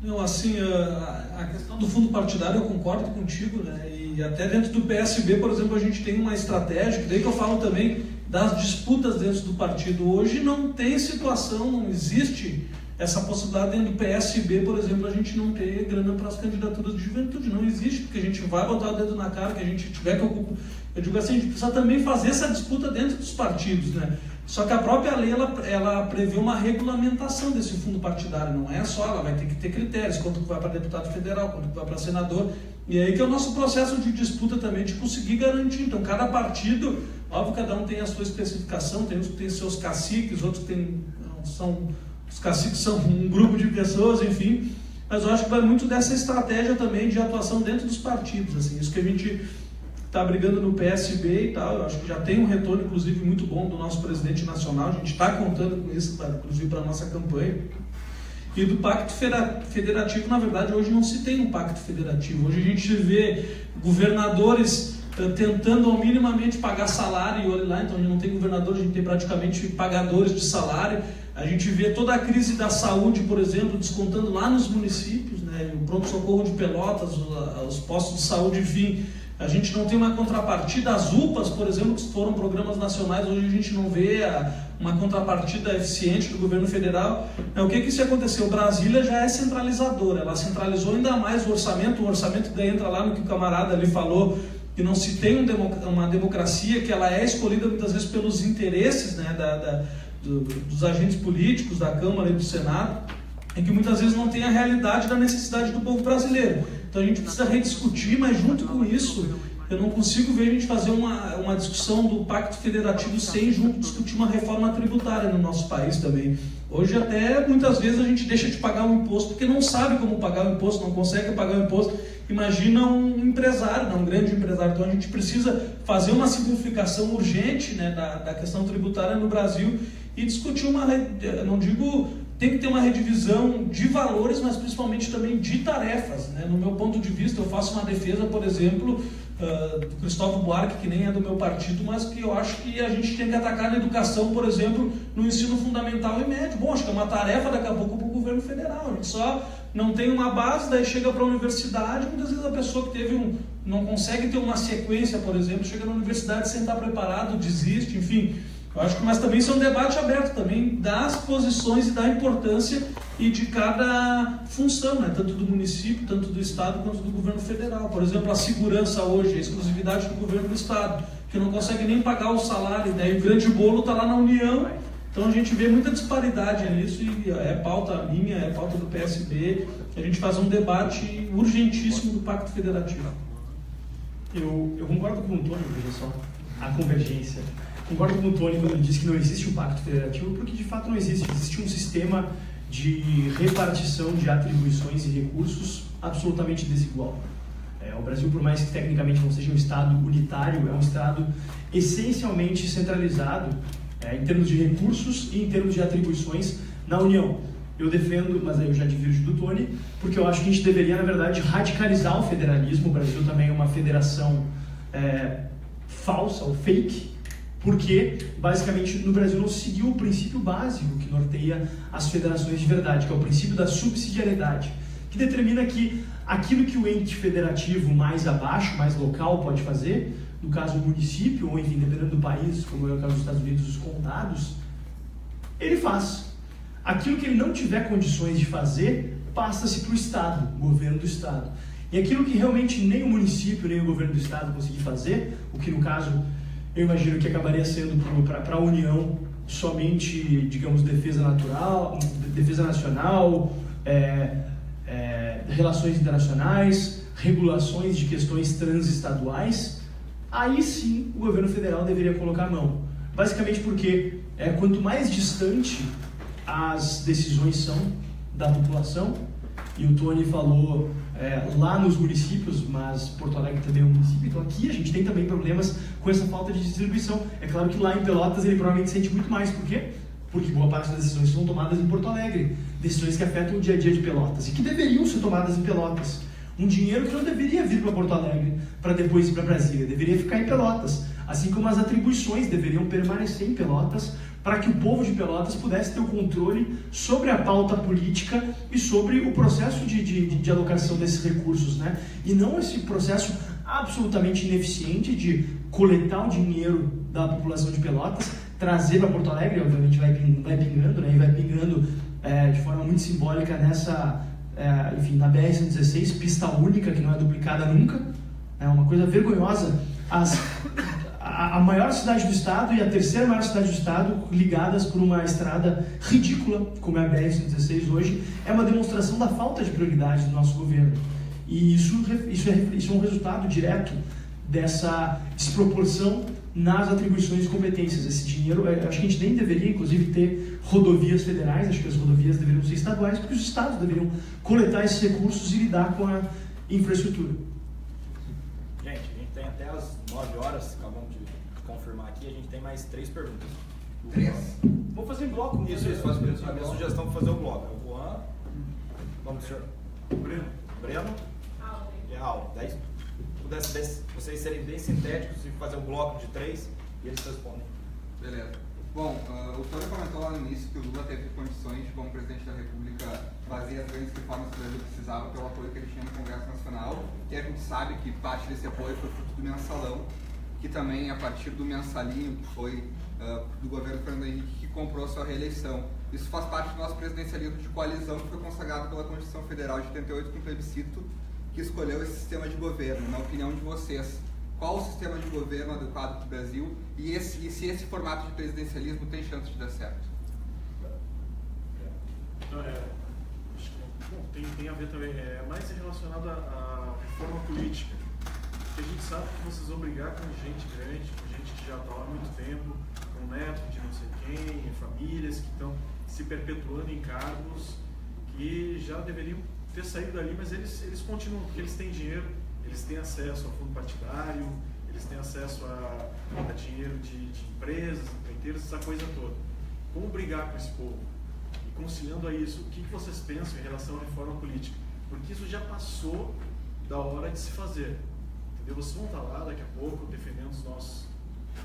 Não, assim, a questão do fundo partidário eu concordo contigo, né? E até dentro do PSB, por exemplo, a gente tem uma estratégia, daí que eu falo também das disputas dentro do partido. Hoje não tem situação, não existe essa possibilidade dentro do PSB, por exemplo, a gente não ter grana para as candidaturas de juventude. Não existe, porque a gente vai botar o dedo na cara que a gente tiver que ocupar. Eu digo assim, a gente precisa também fazer essa disputa dentro dos partidos, né? Só que a própria lei, ela prevê uma regulamentação desse fundo partidário, não é só, ela vai ter que ter critérios, quanto vai para deputado federal, quanto vai para senador, e aí que é o nosso processo de disputa também, de conseguir garantir. Então, cada partido, óbvio, cada um tem a sua especificação, tem uns que tem seus caciques, outros que os caciques são um grupo de pessoas, enfim, mas eu acho que vai muito dessa estratégia também de atuação dentro dos partidos, assim, isso que a gente está brigando no PSB e tal. Eu acho que já tem um retorno, inclusive, muito bom do nosso presidente nacional. A gente está contando com isso, inclusive, para a nossa campanha. E do Pacto Federativo, na verdade, hoje não se tem um Pacto Federativo. Hoje a gente vê governadores tentando ao minimamente pagar salário, e olha lá, então a gente não tem governador, a gente tem praticamente pagadores de salário. A gente vê toda a crise da saúde, por exemplo, descontando lá nos municípios, né? O pronto-socorro de Pelotas, os postos de saúde, enfim. A gente não tem uma contrapartida. As UPAs, por exemplo, que foram programas nacionais, hoje a gente não vê uma contrapartida eficiente do governo federal. O que isso aconteceu? Brasília já é centralizadora, ela centralizou ainda mais o orçamento que daí entra lá no que o camarada ali falou, que não se tem uma democracia, que ela é escolhida muitas vezes pelos interesses, né, dos agentes políticos, da Câmara e do Senado, e que muitas vezes não tem a realidade da necessidade do povo brasileiro. Então a gente precisa rediscutir, mas junto com isso, eu não consigo ver a gente fazer uma discussão do Pacto Federativo sem junto discutir uma reforma tributária no nosso país também. Hoje até muitas vezes a gente deixa de pagar um imposto porque não sabe como pagar o imposto, não consegue pagar o imposto. Imagina um empresário, um grande empresário. Então a gente precisa fazer uma simplificação urgente, né, da questão tributária no Brasil e discutir não digo... Tem que ter uma redivisão de valores, mas principalmente também de tarefas, né? No meu ponto de vista, eu faço uma defesa, por exemplo, do Cristóvão Buarque, que nem é do meu partido, mas que eu acho que a gente tem que atacar na educação, por exemplo, no ensino fundamental e médio. Bom, acho que é uma tarefa daqui a pouco para o governo federal. A gente só não tem uma base, daí chega para a universidade, muitas vezes a pessoa que não consegue ter uma sequência, por exemplo, chega na universidade sem estar preparado, desiste, enfim... Eu acho que, mas também isso é um debate aberto também das posições e da importância e de cada função, né? Tanto do município, tanto do estado, quanto do governo federal. Por exemplo, a segurança hoje, a exclusividade do governo do estado, que não consegue nem pagar o salário, né? E o grande bolo está lá na União Então a gente vê muita disparidade nisso e é pauta minha, é pauta do PSB, a gente faz um debate urgentíssimo do Pacto Federativo. Eu concordo com o Tony, veja só, a convergência. Concordo com o Tony quando ele diz que não existe um Pacto Federativo, porque de fato não existe. Existe um sistema de repartição de atribuições e recursos absolutamente desigual. O Brasil, por mais que tecnicamente não seja um Estado unitário, é um Estado essencialmente centralizado em termos de recursos e em termos de atribuições na União. Eu defendo, mas aí eu já divirjo do Tony, porque eu acho que a gente deveria, na verdade, radicalizar o federalismo. O Brasil também é uma federação falsa ou fake, porque, basicamente, no Brasil não se seguiu o princípio básico que norteia as federações de verdade, que é o princípio da subsidiariedade, que determina que aquilo que o ente federativo mais abaixo, mais local, pode fazer, no caso o município, ou enfim, dependendo do país, como é o caso dos Estados Unidos, os condados, ele faz. Aquilo que ele não tiver condições de fazer, passa-se para o Estado, o governo do Estado. E aquilo que realmente nem o município, nem o governo do Estado conseguir fazer, o que no caso eu imagino que acabaria sendo para a União somente, digamos, defesa natural, defesa nacional, relações internacionais, regulações de questões transestaduais, aí sim o governo federal deveria colocar a mão. Basicamente porque quanto mais distante as decisões são da população, e o Tony falou lá nos municípios, mas Porto Alegre também é um município, então aqui a gente tem também problemas com essa falta de distribuição. É claro que lá em Pelotas ele provavelmente sente muito mais, por quê? Porque boa parte das decisões são tomadas em Porto Alegre, decisões que afetam o dia a dia de Pelotas, e que deveriam ser tomadas em Pelotas. Um dinheiro que não deveria vir para Porto Alegre para depois ir para Brasília, deveria ficar em Pelotas, assim como as atribuições deveriam permanecer em Pelotas, para que o povo de Pelotas pudesse ter o controle sobre a pauta política e sobre o processo de alocação desses recursos, né? E não esse processo absolutamente ineficiente de coletar o dinheiro da população de Pelotas, trazer para Porto Alegre, obviamente vai pingando, né? E vai pingando de forma muito simbólica nessa, enfim, na BR-116, pista única, que não é duplicada nunca. É uma coisa vergonhosa. A maior cidade do estado e a terceira maior cidade do estado ligadas por uma estrada ridícula, como é a BR-116 hoje, é uma demonstração da falta de prioridade do nosso governo. E isso é um resultado direto dessa desproporção nas atribuições e competências. Esse dinheiro, acho que a gente nem deveria, inclusive, ter rodovias federais, acho que as rodovias deveriam ser estaduais, porque os estados deveriam coletar esses recursos e lidar com a infraestrutura. Gente, a gente tem até as 9 horas, acabamos de confirmar aqui, a gente tem mais 3 perguntas. 3? Vou fazer em bloco. Isso, a minha sugestão para fazer o bloco. O Juan, vamos do senhor. Breno e a Aula. 10. Pudesse vocês serem bem sintéticos e fazer um bloco de 3 e eles respondem. Beleza. Bom, o Tony comentou lá no início que o Lula teve condições, como presidente da República, fazer as grandes reformas que o Brasil precisava pelo apoio que ele tinha no Congresso Nacional, e a gente sabe que parte desse apoio foi fruto do mensalão, que também, a partir do mensalinho, que foi do governo Fernando Henrique, que comprou sua reeleição. Isso faz parte do nosso presidencialismo de coalizão, que foi consagrado pela Constituição Federal de 88 com plebiscito, que escolheu esse sistema de governo. Na opinião de vocês, qual o sistema de governo adequado para o Brasil e se esse formato de presidencialismo tem chance de dar certo? Tem a ver também, mais relacionado à reforma política. Porque a gente sabe que vocês vão brigar com gente grande, com gente que já está lá há muito tempo, com neto de não sei quem, famílias que estão se perpetuando em cargos que já deveriam ter saído dali, mas eles continuam, porque eles têm dinheiro, eles têm acesso ao fundo partidário, eles têm acesso a dinheiro de empresas, empreiteiros, essa coisa toda. Como brigar com esse povo? E conciliando a isso, o que vocês pensam em relação à reforma política? Porque isso já passou da hora de se fazer. Entendeu? Vocês vão estar lá daqui a pouco defendendo os nossos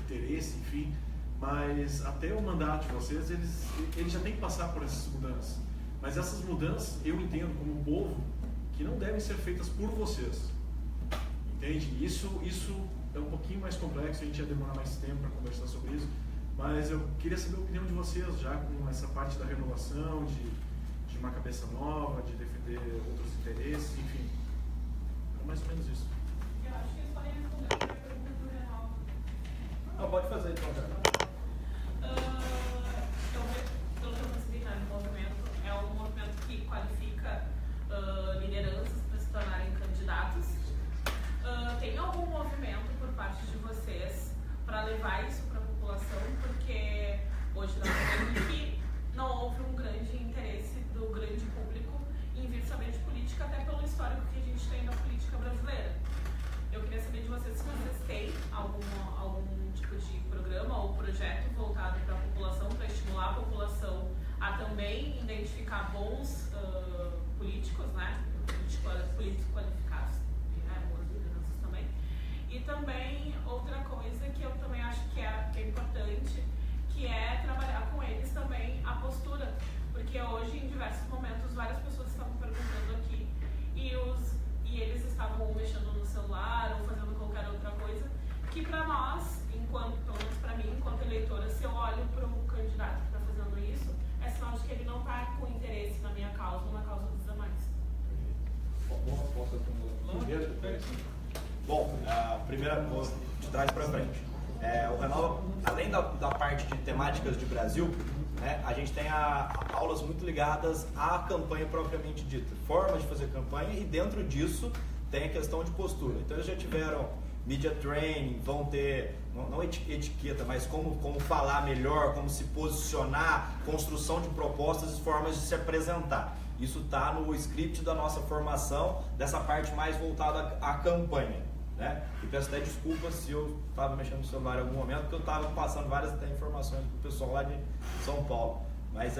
interesses, enfim, mas até o mandato de vocês, eles já têm que passar por essas mudanças. Mas essas mudanças, eu entendo como povo, que não devem ser feitas por vocês. Entende? Isso é um pouquinho mais complexo, a gente ia demorar mais tempo para conversar sobre isso, mas eu queria saber a opinião de vocês, já com essa parte da renovação, de uma cabeça nova, de defender outros interesses, enfim. É mais ou menos isso. Eu acho que só ia responder a pergunta do Renaldo. Pode fazer então, cara. Então, levar isso para a população, porque hoje nós vemos que não houve um grande interesse do grande público em vir saber de política, até pelo histórico que a gente tem da política brasileira. Eu queria saber de vocês se vocês têm algum tipo de programa ou projeto voltado para a população, para estimular a população a também identificar bons políticos, né? Políticos qualificados, boas lideranças também. E também outra coisa que eu também acho que é importante, que é trabalhar com eles também a postura, porque hoje em diversos momentos várias pessoas estavam perguntando aqui e eles estavam ou mexendo no celular ou fazendo qualquer outra coisa, que para nós, pelo menos para mim, enquanto eleitora, se eu olho para o candidato que está fazendo isso, é sinal de que ele não está com interesse na minha causa ou na causa dos demais. Bom, a primeira coisa, de trás para frente. O Renova, além da parte de temáticas de Brasil, né, a gente tem aulas muito ligadas à campanha propriamente dita, formas de fazer campanha, e dentro disso tem a questão de postura. Então eles já tiveram media training, vão ter, não etiqueta, mas como falar melhor, como se posicionar, construção de propostas e formas de se apresentar. Isso está no script da nossa formação, dessa parte mais voltada à campanha, né? E peço até desculpas se eu estava mexendo no celular em algum momento, porque eu estava passando várias informações para o pessoal lá de São Paulo. Mas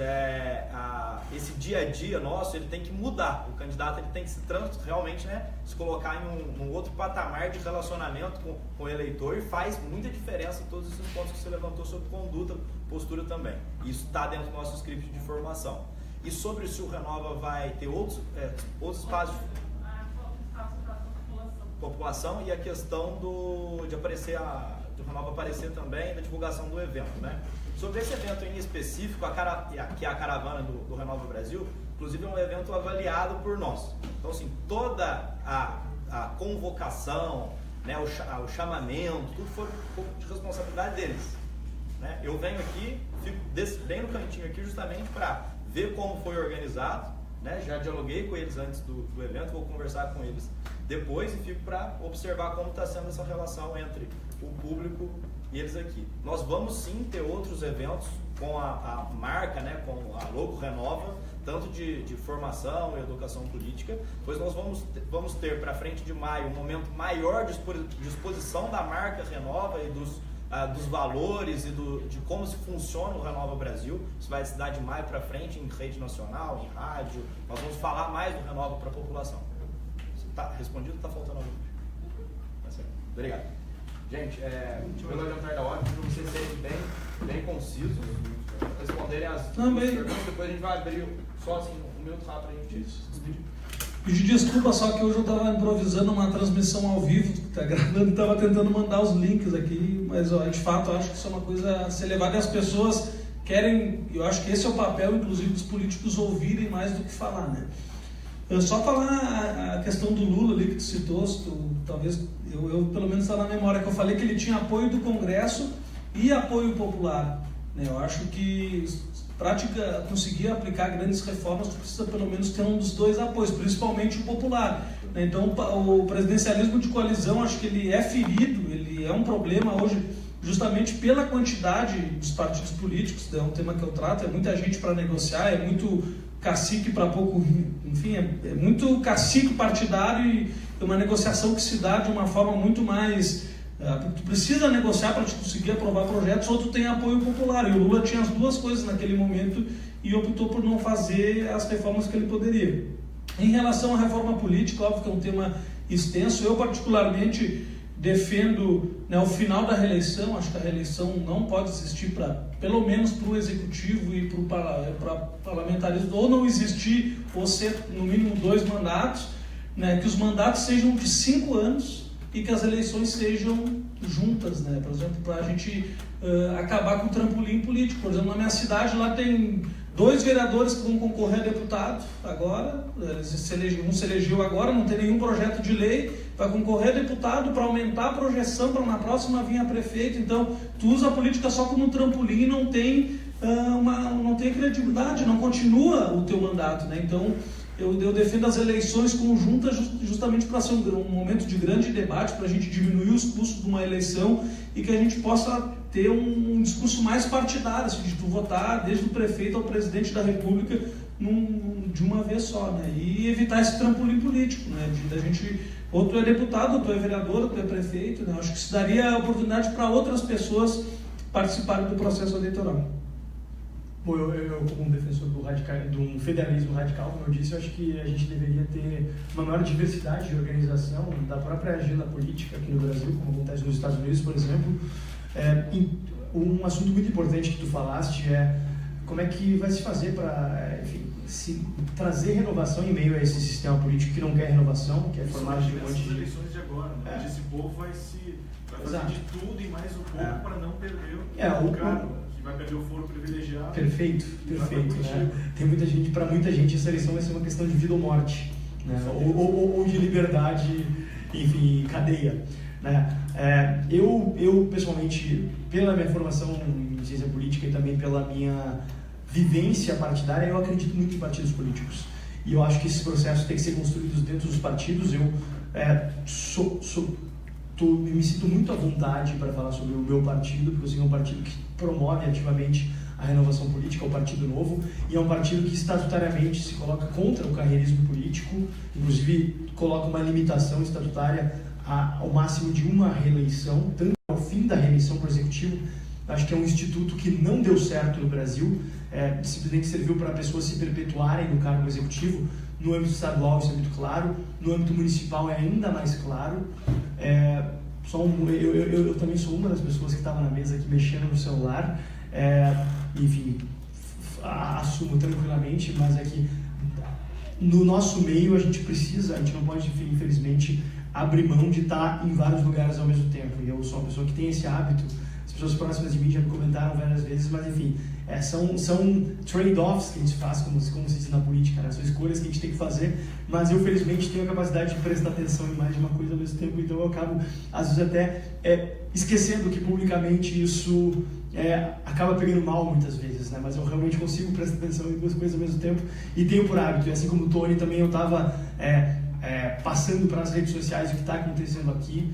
esse dia a dia nosso, ele tem que mudar. O candidato, ele tem que realmente, né, se colocar em um outro patamar de relacionamento com o eleitor, e faz muita diferença todos esses pontos que você levantou sobre conduta, postura também. Isso está dentro do nosso script de formação. E sobre se o Renova vai ter outros espaços de população, e a questão de Renova aparecer também na divulgação do evento, né? Sobre esse evento em específico, que é a caravana do Renova Brasil, inclusive é um evento avaliado por nós. Então, assim, toda a convocação, né, o chamamento, tudo foi de responsabilidade deles, né? Eu venho aqui, fico bem no cantinho aqui justamente para ver como foi organizado, né? Já dialoguei com eles antes do evento, vou conversar com eles depois, e fico para observar como está sendo essa relação entre o público e eles aqui. Nós vamos sim ter outros eventos com a marca, né, com a logo Renova, tanto de formação e educação política, pois nós vamos ter para frente de maio um momento maior de exposição da marca Renova e dos valores e de como se funciona o Renova Brasil. Isso vai se dar de maio para frente em rede nacional, em rádio. Nós vamos falar mais do Renova para a população. Está respondido ou está faltando alguma coisa? Tá certo. Obrigado. Gente, pelo adiantar da hora, para vocês serem bem concisos, responderem as perguntas, depois a gente vai abrir só assim, um minuto rápido para a gente despedir. Pedir desculpa, só que hoje eu estava improvisando uma transmissão ao vivo, que está gravando, e estava tentando mandar os links aqui, mas de fato eu acho que isso é uma coisa a ser levada, e as pessoas querem, eu acho que esse é o papel, inclusive, dos políticos ouvirem mais do que falar, né? Só falar a questão do Lula ali que tu citou, talvez eu pelo menos está na memória que eu falei que ele tinha apoio do Congresso e apoio popular, né? Eu acho que conseguir aplicar grandes reformas, tu precisa pelo menos ter um dos dois apoios, principalmente o popular, né? Então o presidencialismo de coalizão, acho que ele é ferido, ele é um problema hoje justamente pela quantidade dos partidos políticos, é um tema que eu trato, é muita gente para negociar, é muito cacique para pouco, enfim, é muito cacique partidário, e é uma negociação que se dá de uma forma muito mais... Tu precisa negociar para te conseguir aprovar projetos, ou tu tem apoio popular, e o Lula tinha as duas coisas naquele momento e optou por não fazer as reformas que ele poderia. Em relação à reforma política, óbvio que é um tema extenso, eu particularmente defendo, né, o final da reeleição. Acho que a reeleição não pode existir, pelo menos para o executivo e para parlamentarismo, ou não existir, ou ser no mínimo 2 mandatos, né, que os mandatos sejam de 5 anos e que as eleições sejam juntas, né? Por exemplo, para a gente acabar com o trampolim político. Por exemplo, na minha cidade lá tem 2 vereadores que vão concorrer a deputado agora, um se elegeu agora, não tem nenhum projeto de lei, vai concorrer a deputado para aumentar a projeção para na próxima vir a prefeito. Então, tu usa a política só como um trampolim e não tem credibilidade, não continua o teu mandato, né? Então, eu defendo as eleições conjuntas justamente para ser um momento de grande debate, para a gente diminuir os custos de uma eleição e que a gente possa ter um discurso mais partidário, assim, de tu votar desde o prefeito ao presidente da República de uma vez só, né? E evitar esse trampolim político, né? Da gente, ou tu é deputado, ou tu é vereador, ou tu é prefeito, né? Acho que isso daria oportunidade para outras pessoas participarem do processo eleitoral. Bom, eu como defensor do federalismo radical, como eu disse, eu acho que a gente deveria ter uma maior diversidade de organização da própria agenda política aqui no Brasil, como acontece nos Estados Unidos, por exemplo. Um assunto muito importante que tu falaste é como é que vai se fazer para, enfim, trazer renovação em meio a esse sistema político que não quer renovação, que é formado de um monte de... eleições de agora, né? Esse povo vai fazer de tudo e mais um pouco para não perder o cargo, que vai perder o foro privilegiado. Perfeito, né? Tem muita gente, para muita gente essa eleição vai ser uma questão de vida ou morte, né? ou de liberdade, enfim, cadeia, né? Eu pessoalmente, pela minha formação em ciência política e também pela minha vivência partidária, eu acredito muito em partidos políticos. E eu acho que esses processos têm que ser construídos dentro dos partidos. Eu me sinto muito à vontade para falar sobre o meu partido, porque eu sei que é um partido que promove ativamente a renovação política, o Partido Novo, e é um partido que estatutariamente se coloca contra o carreirismo político, inclusive coloca uma limitação estatutária ao máximo de uma reeleição, tanto ao fim da reeleição para o Executivo. Acho que é um instituto que não deu certo no Brasil, simplesmente serviu para pessoas se perpetuarem no cargo executivo. No âmbito estadual isso é muito claro, no âmbito municipal é ainda mais claro. Eu também sou uma das pessoas que estava na mesa aqui mexendo no celular, enfim, assumo tranquilamente, mas é que no nosso meio a gente não pode, infelizmente, abrir mão de estar em vários lugares ao mesmo tempo. E eu sou uma pessoa que tem esse hábito. As pessoas próximas de mim já me comentaram várias vezes, mas enfim, são trade-offs que a gente faz, como se diz na política, né? São escolhas que a gente tem que fazer, mas eu felizmente tenho a capacidade de prestar atenção em mais de uma coisa ao mesmo tempo, então eu acabo, às vezes, até esquecendo que publicamente isso acaba pegando mal muitas vezes, né? Mas eu realmente consigo prestar atenção em duas coisas ao mesmo tempo e tenho por hábito. E assim como o Tony, também eu estava passando para as redes sociais o que está acontecendo aqui.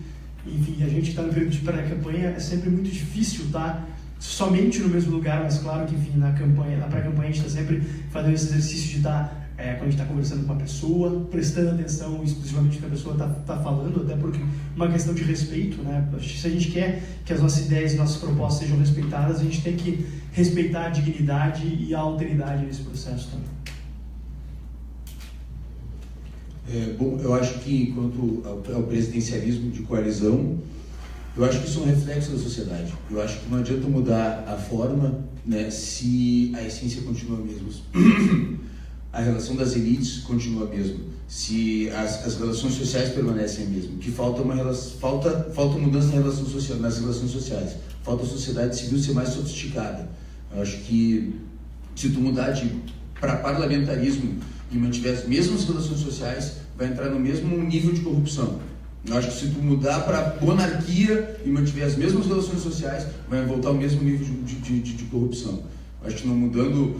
Enfim, a gente que está no período de pré-campanha, é sempre muito difícil estar somente no mesmo lugar, mas claro que, enfim, na pré-campanha a gente está sempre fazendo esse exercício de estar, quando a gente está conversando com uma pessoa, prestando atenção exclusivamente no que a pessoa está falando, até porque uma questão de respeito, né? Se a gente quer que as nossas ideias e nossas propostas sejam respeitadas, a gente tem que respeitar a dignidade e a alteridade nesse processo também. Bom, eu acho que quanto ao presidencialismo de coalizão, eu acho que isso é um reflexo da sociedade. Eu acho que não adianta mudar a forma, né, se a essência continua a mesma. A relação das elites continua a mesma. Se as relações sociais permanecem a mesma. Que falta mudança nas relações sociais. Falta a sociedade civil ser mais sofisticada. Eu acho que se tu mudar para parlamentarismo e mantiver as mesmas relações sociais, vai entrar no mesmo nível de corrupção. Eu acho que se tu mudar para monarquia e mantiver as mesmas relações sociais, vai voltar ao mesmo nível de corrupção. Eu acho que não mudando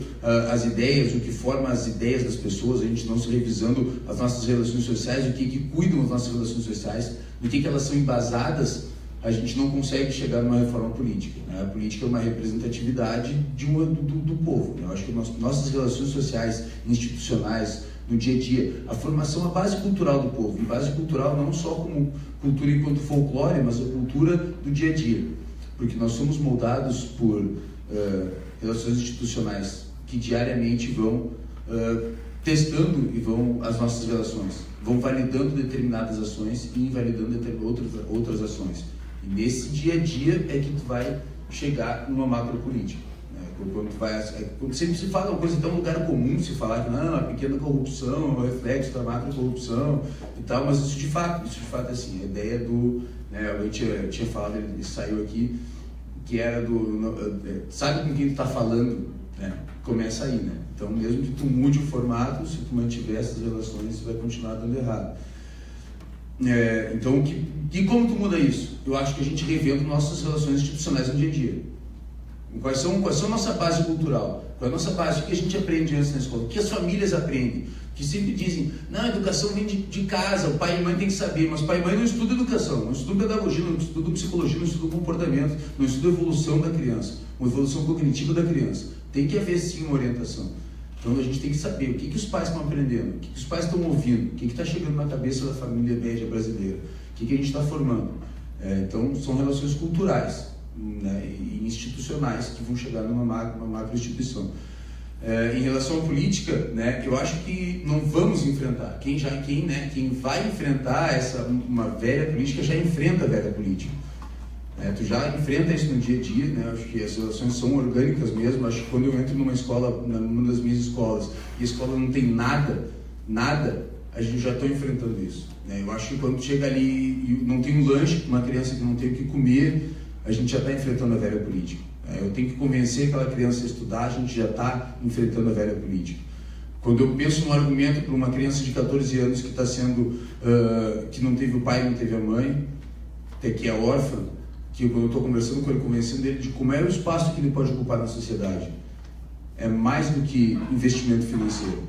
as ideias, o que forma as ideias das pessoas, a gente não se revisando as nossas relações sociais, o que cuidam as nossas relações sociais, do que elas são embasadas, a gente não consegue chegar numa reforma política, né? A política é uma representatividade do povo, né? Eu acho que nossas relações sociais, institucionais, no dia a dia, a formação, a base cultural do povo, e base cultural não só como cultura enquanto folclore, mas a cultura do dia a dia, porque nós somos moldados por relações institucionais que diariamente vão testando e vão as nossas relações, vão validando determinadas ações e invalidando outras ações. E nesse dia a dia é que tu vai chegar numa macropolítica. Quando sempre se fala uma coisa tão lugar comum, se falar que não, a pequena corrupção é um reflexo da macrocorrupção e tal, mas isso de fato é assim, a ideia do, né, eu tinha falado, ele saiu aqui, que era sabe com quem tu está falando, né? Começa aí, né? Então mesmo que tu mude o formato, se tu mantiver essas relações, vai continuar dando errado. Então, como tu muda isso? Eu acho que a gente revendo nossas relações institucionais no dia a dia. Qual é a nossa base cultural? Qual é a nossa base? O que a gente aprende antes na escola? O que as famílias aprendem? Que sempre dizem, não, a educação vem de casa, o pai e mãe tem que saber, mas pai e mãe não estudam educação, não estudam pedagogia, não estudam psicologia, não estudam comportamento, não estudam evolução da criança, uma evolução cognitiva da criança. Tem que haver sim uma orientação. Então a gente tem que saber o que os pais estão aprendendo, o que os pais estão ouvindo, o que está chegando na cabeça da família média brasileira, o que a gente está formando. Então são relações culturais, né, e institucionais que vão chegar numa macro instituição. Em relação à política, né, eu acho que não vamos enfrentar. Quem vai enfrentar uma velha política já enfrenta a velha política. Tu já enfrenta isso no dia a dia, né? Acho que as relações são orgânicas mesmo. Acho que quando eu entro numa escola, numa das minhas escolas, e a escola não tem nada, a gente já está enfrentando isso, né? Eu acho que quando chega ali e não tem um lanche, uma criança que não tem o que comer, a gente já está enfrentando a velha política. Eu tenho que convencer aquela criança a estudar, a gente já está enfrentando a velha política. Quando eu penso num argumento para uma criança de 14 anos que está sendo, que não teve o pai, não teve a mãe, que é órfã, que quando eu estou conversando com ele, convencendo ele de como é o espaço que ele pode ocupar na sociedade, é mais do que investimento financeiro.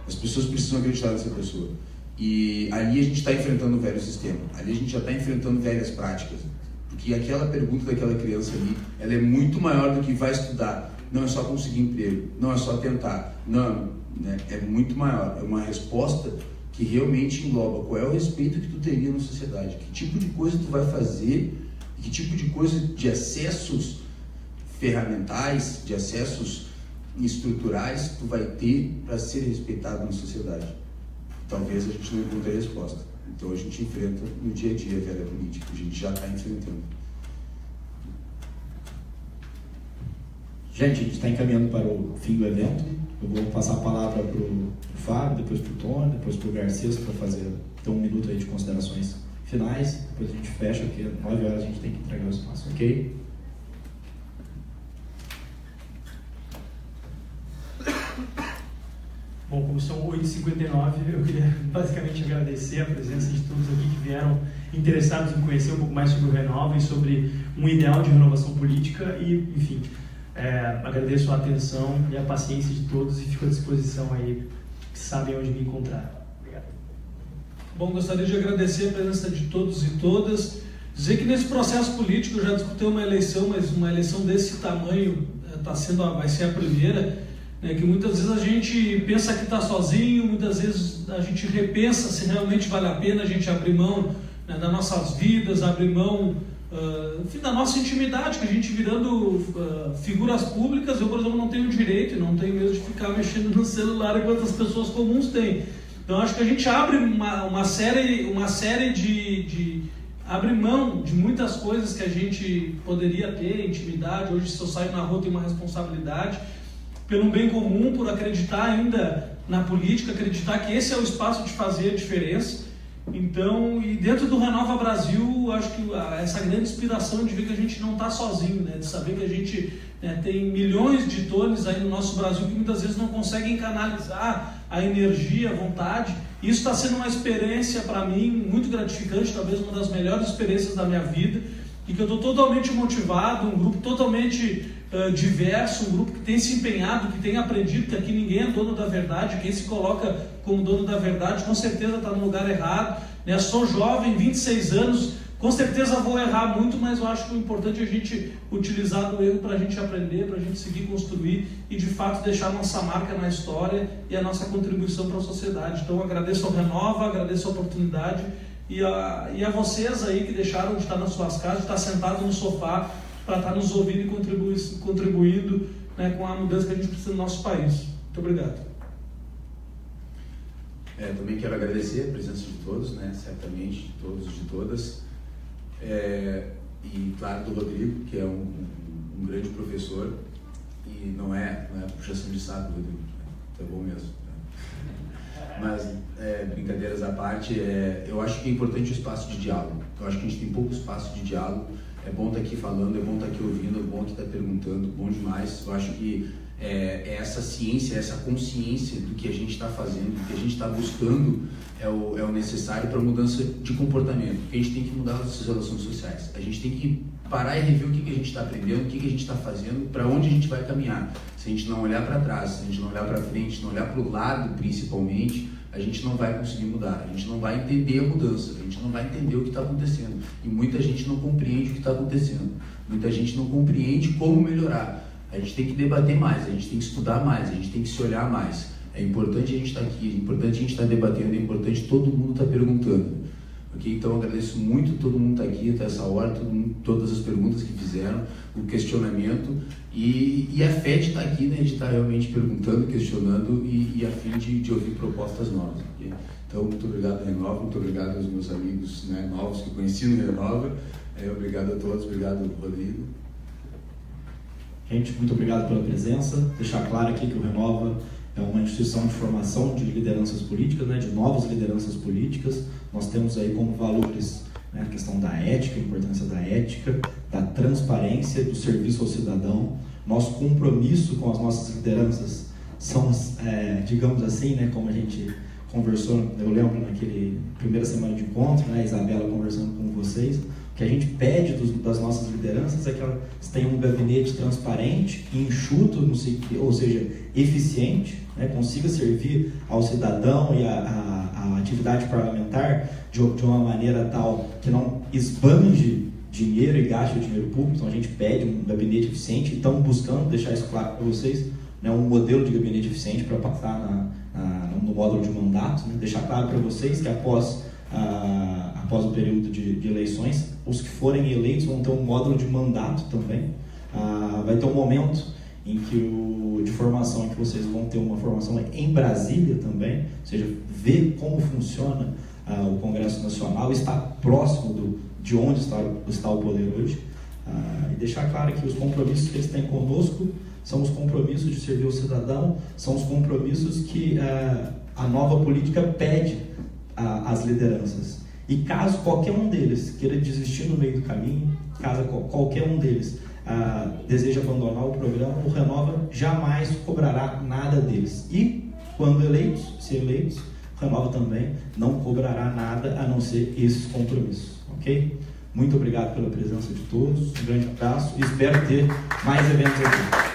As pessoas precisam acreditar nessa pessoa. E ali a gente está enfrentando o velho sistema, ali a gente já está enfrentando velhas práticas. Porque aquela pergunta daquela criança ali, ela é muito maior do que vai estudar. Não é só conseguir emprego, não é só tentar. Não, né? É muito maior. É uma resposta que realmente engloba qual é o respeito que tu teria na sociedade, que tipo de coisa tu vai fazer, que tipo de coisa de acessos ferramentais, de acessos estruturais tu vai ter para ser respeitado na sociedade. Talvez a gente não encontre a resposta. Então a gente enfrenta no dia a dia a velha política, a gente já está enfrentando. Gente, a gente está encaminhando para o fim do evento. Eu vou passar a palavra para o Fábio, depois para o Tony, depois para o Garcês, para fazer então, 1 minuto aí de considerações finais. Depois a gente fecha, porque às 9 horas a gente tem que entregar o espaço, ok? Bom, como são 8h59, eu queria basicamente agradecer a presença de todos aqui que vieram interessados em conhecer um pouco mais sobre o Renova e sobre um ideal de renovação política e, enfim, agradeço a atenção e a paciência de todos e fico à disposição aí, que sabem onde me encontrar. Obrigado. Bom, gostaria de agradecer a presença de todos e todas, dizer que nesse processo político eu já disputei uma eleição, mas uma eleição desse tamanho vai ser a primeira, que muitas vezes a gente pensa que está sozinho, muitas vezes a gente repensa se realmente vale a pena a gente abrir mão das nossas vidas, abrir mão enfim, da nossa intimidade, que a gente virando figuras públicas. Eu, por exemplo, não tenho direito e não tenho medo de ficar mexendo no celular enquanto as pessoas comuns têm. Então acho que a gente abre uma série de abre mão de muitas coisas que a gente poderia ter, intimidade. Hoje, se eu saio na rua, tenho uma responsabilidade pelo bem comum, por acreditar ainda na política, acreditar que esse é o espaço de fazer a diferença. Então, e dentro do Renova Brasil, acho que essa grande inspiração de ver que a gente não está sozinho, de saber que a gente tem milhões de Tones aí no nosso Brasil que muitas vezes não conseguem canalizar a energia, a vontade. Isso está sendo uma experiência para mim muito gratificante, talvez uma das melhores experiências da minha vida, e que eu estou totalmente motivado, um grupo totalmente diverso, um grupo que tem se empenhado, que tem aprendido que aqui ninguém é dono da verdade. Quem se coloca como dono da verdade com certeza está no lugar errado. Sou jovem, 26 anos, com certeza vou errar muito, mas eu acho que o importante é a gente utilizar do erro para a gente aprender, para a gente seguir construir e de fato deixar nossa marca na história e a nossa contribuição para a sociedade. Então agradeço ao Renova, agradeço a oportunidade e a vocês aí que deixaram de estar nas suas casas, de estar sentado no sofá para estar nos ouvindo e contribuindo com a mudança que a gente precisa no nosso país. Muito obrigado. Também quero agradecer a presença de todos, certamente, de todos e de todas. E, claro, do Rodrigo, que é um grande professor. E não é puxação de saco, Rodrigo. É bom mesmo. Mas, brincadeiras à parte, eu acho que é importante o espaço de diálogo. Eu acho que a gente tem pouco espaço de diálogo. É bom estar aqui falando, é bom estar aqui ouvindo, é bom estar perguntando, bom demais. Eu acho que essa ciência, essa consciência do que a gente está fazendo, do que a gente está buscando é o necessário para a mudança de comportamento. Porque a gente tem que mudar as nossas relações sociais. A gente tem que parar e rever o que a gente está aprendendo, o que a gente está fazendo, para onde a gente vai caminhar. Se a gente não olhar para trás, se a gente não olhar para frente, não olhar para o lado principalmente, a gente não vai conseguir mudar, a gente não vai entender a mudança, a gente não vai entender o que está acontecendo. E muita gente não compreende o que está acontecendo, muita gente não compreende como melhorar. A gente tem que debater mais, a gente tem que estudar mais, a gente tem que se olhar mais. É importante a gente estar aqui, é importante a gente estar debatendo, é importante todo mundo estar perguntando. Okay? Então eu agradeço muito todo mundo estar aqui até essa hora, todas as perguntas que fizeram, o questionamento e a fé de estar aqui, né, de estar realmente perguntando, questionando e a fim de ouvir propostas novas. Okay? Então muito obrigado Renova, muito obrigado aos meus amigos, né, novos que conheci no Renova, obrigado a todos, obrigado Rodrigo. Gente, muito obrigado pela presença. Deixar claro aqui que o Renova é uma instituição de formação de lideranças políticas, né, de novas lideranças políticas. Nós temos aí como valores, né, a questão da ética, a importância da ética, da transparência, do serviço ao cidadão. Nosso compromisso com as nossas lideranças são, digamos assim, né, como a gente conversou, eu lembro naquele primeira semana de encontro, né, a Isabela conversando com vocês, o que a gente pede das nossas lideranças é que elas tenham um gabinete transparente, enxuto, ou seja, eficiente, né, consiga servir ao cidadão e a atividade parlamentar de uma maneira tal que não esbanje dinheiro e gaste o dinheiro público. Então a gente pede um gabinete eficiente e estamos buscando deixar isso claro para vocês, né, um modelo de gabinete eficiente para passar no módulo de mandato, né, deixar claro para vocês que após o período de eleições, os que forem eleitos vão ter um módulo de mandato também. Vai ter um momento de formação em que vocês vão ter uma formação em Brasília também, ou seja, ver como funciona o Congresso Nacional, estar próximo de onde está o poder hoje, e deixar claro que os compromissos que eles têm conosco são os compromissos de servir o cidadão, são os compromissos que a nova política pede às lideranças. E caso qualquer um deles queira desistir no meio do caminho, caso qualquer um deles deseja abandonar o programa, o Renova jamais cobrará nada deles. E quando se eleitos, o Renova também não cobrará nada a não ser esses compromissos. Ok? Muito obrigado pela presença de todos, um grande abraço e espero ter mais eventos aqui.